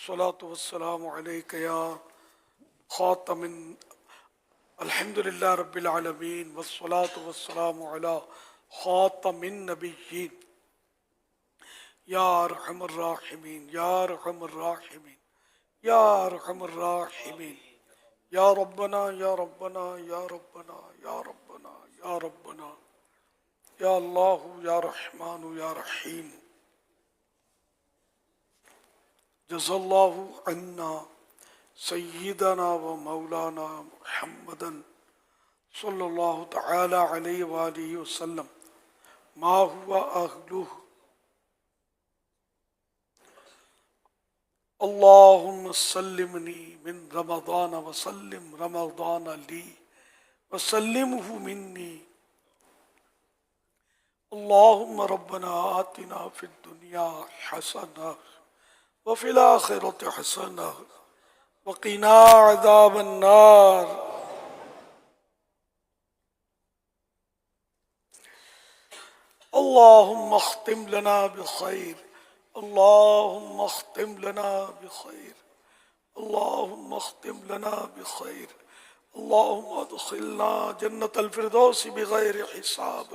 الصلاة والسلام عليك يا خاتم الحمد لله رب العالمين والصلاة والسلام على خاتم النبيين يا أرحم الراحمين يا أرحم الراحمين يا أرحم الراحمين يا ربنا يا ربنا يا ربنا يا ربنا يا ربنا يا الله يا رحمن يا رحيم جزا الله عنا سيدنا ومولانا محمدا صلى الله تعالى عليه وآله وسلم ما هو أهله. اللهم سلمني من رمضان وسلم رمضان لي وسلمه مني. اللهم ربنا آتنا في الدنيا حسنة وفي الآخرة حسنة وقنا عذاب النار. اللهم اختم لنا بخير اللهم اختم لنا بخير اللهم اختم لنا بخير. اللهم ادخلنا جنة الفردوس بغير حساب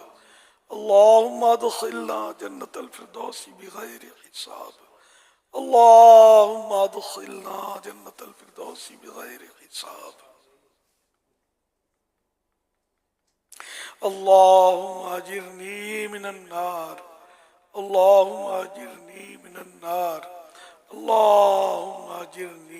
اللهم ادخلنا جنة الفردوس بغير حساب اللهم ادخلنا جنة الفردوس بغير حساب. اللهم اجرني من النار اللهم اجرني من النار اللهم اجرني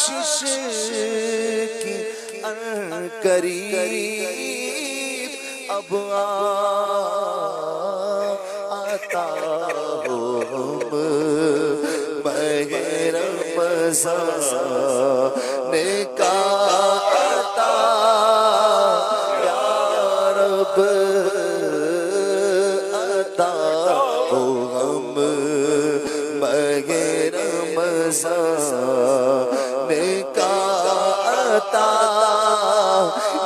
بخشش کی قریب اب آتا ہو ہم ماہ رمضان کا عطا یا رب عطا ہو ہم ماہ رمضان کا عطا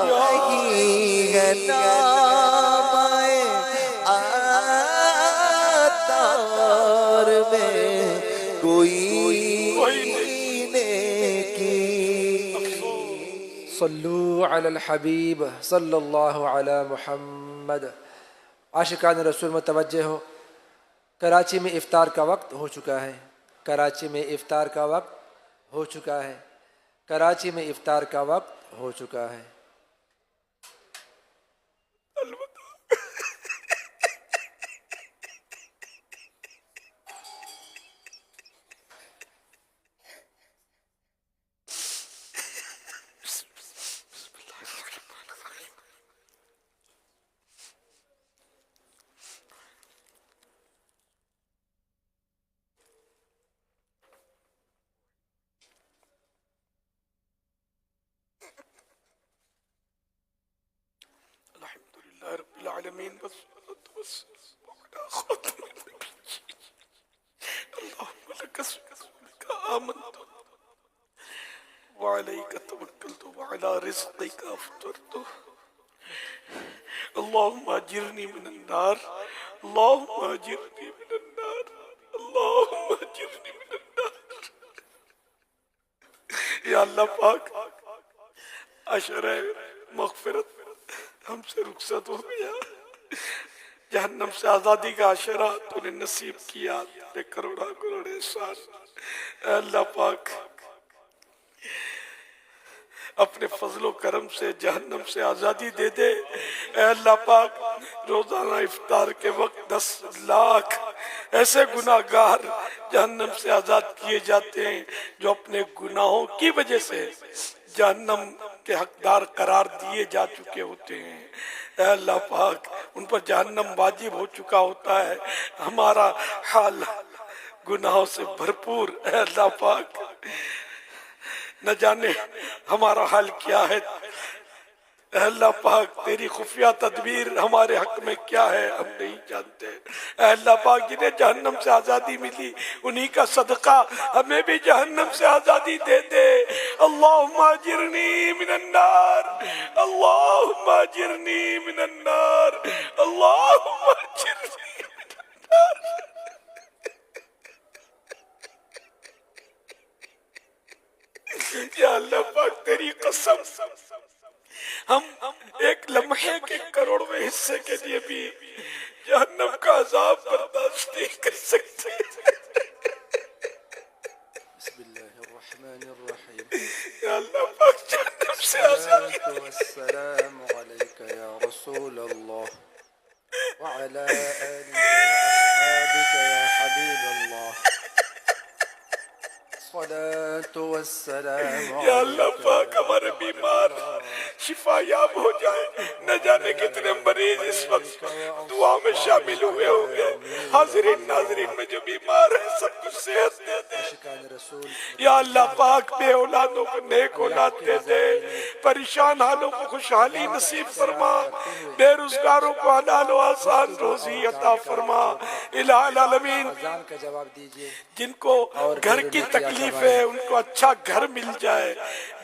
یہی ہے نام عطار میں کوئی نیکی صلو علی الحبیب صلی اللہ علی محمد. عاشقان رسول متوجہ ہو، کراچی میں افطار کا وقت ہو چکا ہے. کراچی میں افطار کا وقت ہو چکا ہے. کراچی میں افطار کا وقت ہو چکا ہے. الحمدللہ رب العالمین والصلاة والسلام علی خاتم النبیین. اللہم لک بک آمنت وعلیک توکلت وعلی رزقک افطرت. اللہم اجرنی من النار. اللہم اجرنی من النار. اللہم اجرنی من النار. یا اللہ پاک، عشرہ مغفرت ہم سے رخصت ہو گیا. جہنم سے آزادی کا عشرہ تو نے نصیب کیا. تیرے کروڑا کروڑ احسان. اے اللہ پاک، اپنے فضل و کرم سے جہنم سے آزادی دے دے. اے اللہ پاک، روزانہ افطار کے وقت 10 لاکھ ایسے گناہگار جہنم سے آزاد کیے جاتے ہیں جو اپنے گناہوں کی وجہ سے جہنم کے حقدار قرار دیے جا چکے ہوتے ہیں. اے اللہ پاک، ان پر جہنم واجب ہو چکا ہوتا ہے. ہمارا حال گناہوں سے بھرپور. اے اللہ پاک، نہ جانے ہمارا حال کیا ہے. اے اللہ پاک، تیری خفیہ تدبیر ہمارے حق میں کیا ہے ہم نہیں جانتے. اے اللہ پاک، جنہیں جہنم سے آزادی ملی انہی کا صدقہ ہمیں بھی جہنم سے آزادی دے دے. اللہم اجرنی من النار. اللہم اجرنی من النار. اللہم اجرنی من النار. یا اللہ پاک، تیری قسم، ہم ایک لمحے کے کروڑویں حصے کے لیے بھی جہنم کا عذاب برداشت نہیں کر سکتے. بسم اللہ الرحمن الرحیم. یا اللہ پاک، جہنم سے آزادی الصلاة والسلام علیک یا رسول اللہ وعلی آلک واصحابک یا حبیب اللہ. الصلاة والسلام یا اللہ پاک، ہمارے بیمار شفا یاب ہو جائے. نہ جانے کتنے مریض اس وقت دعا میں شامل ہوئے ہوں گے. حاضرین ناظرین میں جو بیمار ہیں سب کچھ صحت دے دے. عاشقان رسول یا اللہ پاک، بے اولادوں کو نیک اولاد دے دے. پریشان حالوں کو خوشحالی نصیب فرما. بے روزگاروں کو حلال و آسان روزی عطا فرما. الہ العالمین، اذان کا جواب دیجئے. جن کو گھر کی تکلیف ہے ان کو اچھا گھر مل جائے،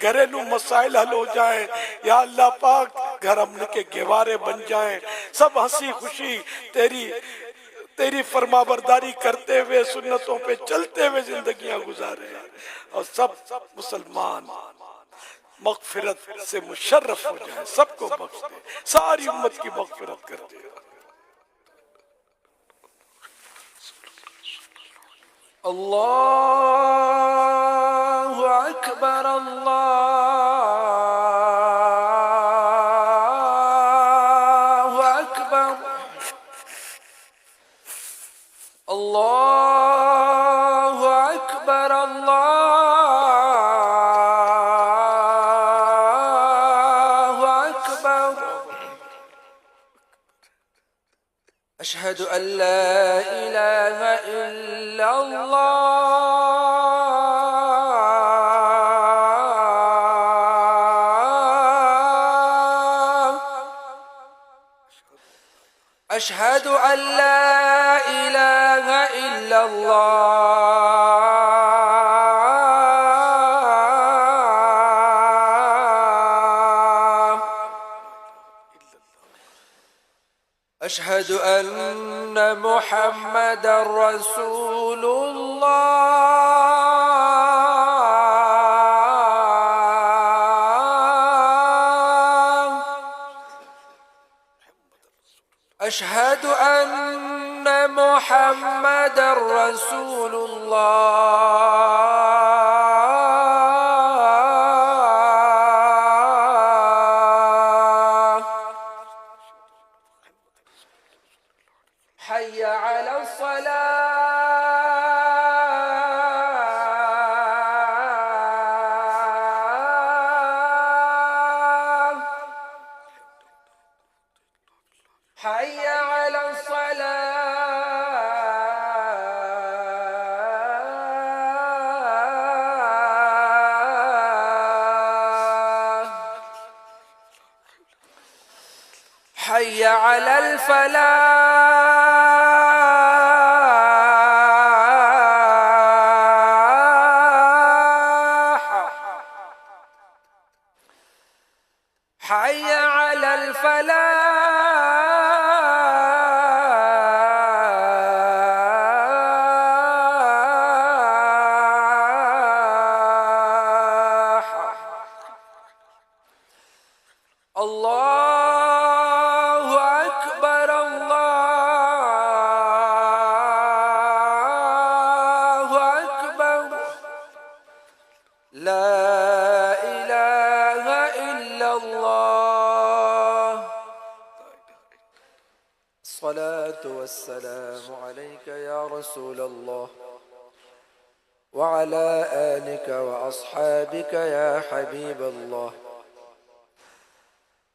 گھریلو مسائل حل ہو جائیں. یا اللہ پاک، گھر امن کے گہوارے بن جائیں. سب ہنسی خوشی تیری فرما برداری کرتے ہوئے سنتوں پہ چلتے ہوئے زندگیاں گزارے. اور سب مسلمان مغفرت سے مشرف ہو جائیں. سب کو بخش دے، ساری امت کی مغفرت کر دے. اللہ اکبر. اللہ اکبر. اللہ اکبر. اللہ أشهد أن لا إله إلا الله أشهد أن لا إله إلا الله أشهد أن محمدا رسول الله أشهد أن محمدا رسول الله حي على الصلاة حي على الصلاة حي على الفلاح حي على الفلاح الله أكبر الله أكبر لا إله إلا الله الصلاة والسلام عليك يا رسول الله وعلى آلك وأصحابك يا حبيب الله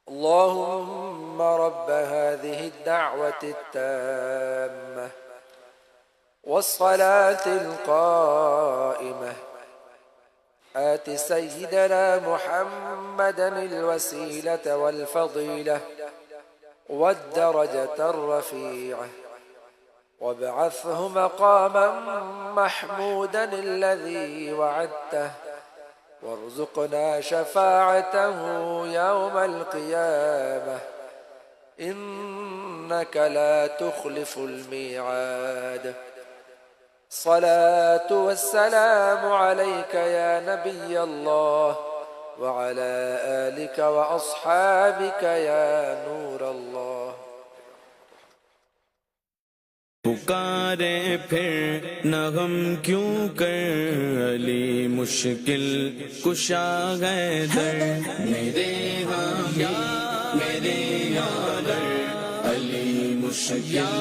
اللهم رب هذه الدعوة التامة والصلاة القائمة آت سيدنا محمدا الوسيلة والفضيلة والدرجة الرفيعة وابعثه مقاما محمودا الذي وعدته وارزقنا شفاعته يوم القيامة إنك لا تخلف الميعاد الصلاة والسلام عليك يا نبي الله وعلى آلك وأصحابك يا نور الله پکارے پھر نہ غم کیوں کر علی مشکل کشا ہے در میرے حامی میرے یار علی مشکل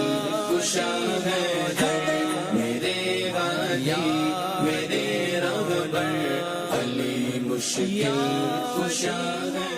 کشا ہے در میرے حامی میرے رہبر علی مشکل کشا ہے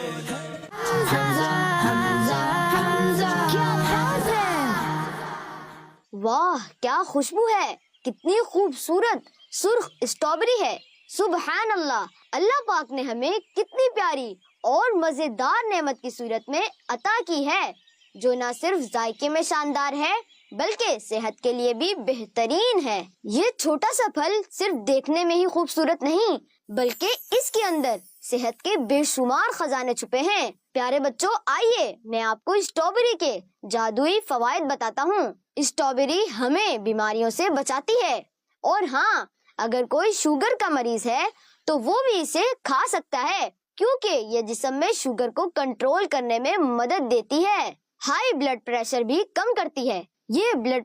واہ کیا خوشبو ہے، کتنی خوبصورت سرخ اسٹرابری ہے۔ سبحان اللہ، اللہ پاک نے ہمیں کتنی پیاری اور مزیدار نعمت کی صورت میں عطا کی ہے، جو نہ صرف ذائقے میں شاندار ہے بلکہ صحت کے لیے بھی بہترین ہے۔ یہ چھوٹا سا پھل صرف دیکھنے میں ہی خوبصورت نہیں بلکہ اس کے اندر صحت کے بے شمار خزانے چھپے ہیں۔ پیارے بچوں، آئیے میں آپ کو اسٹرابری کے جادوئی فوائد بتاتا ہوں۔ اسٹرابری ہمیں بیماریوں سے بچاتی ہے، اور ہاں، اگر کوئی شوگر کا مریض ہے تو وہ بھی اسے کھا سکتا ہے، کیونکہ یہ جسم میں شوگر کو کنٹرول کرنے میں مدد دیتی ہے۔ ہائی بلڈ پریشر بھی کم کرتی ہے۔ یہ بلڈ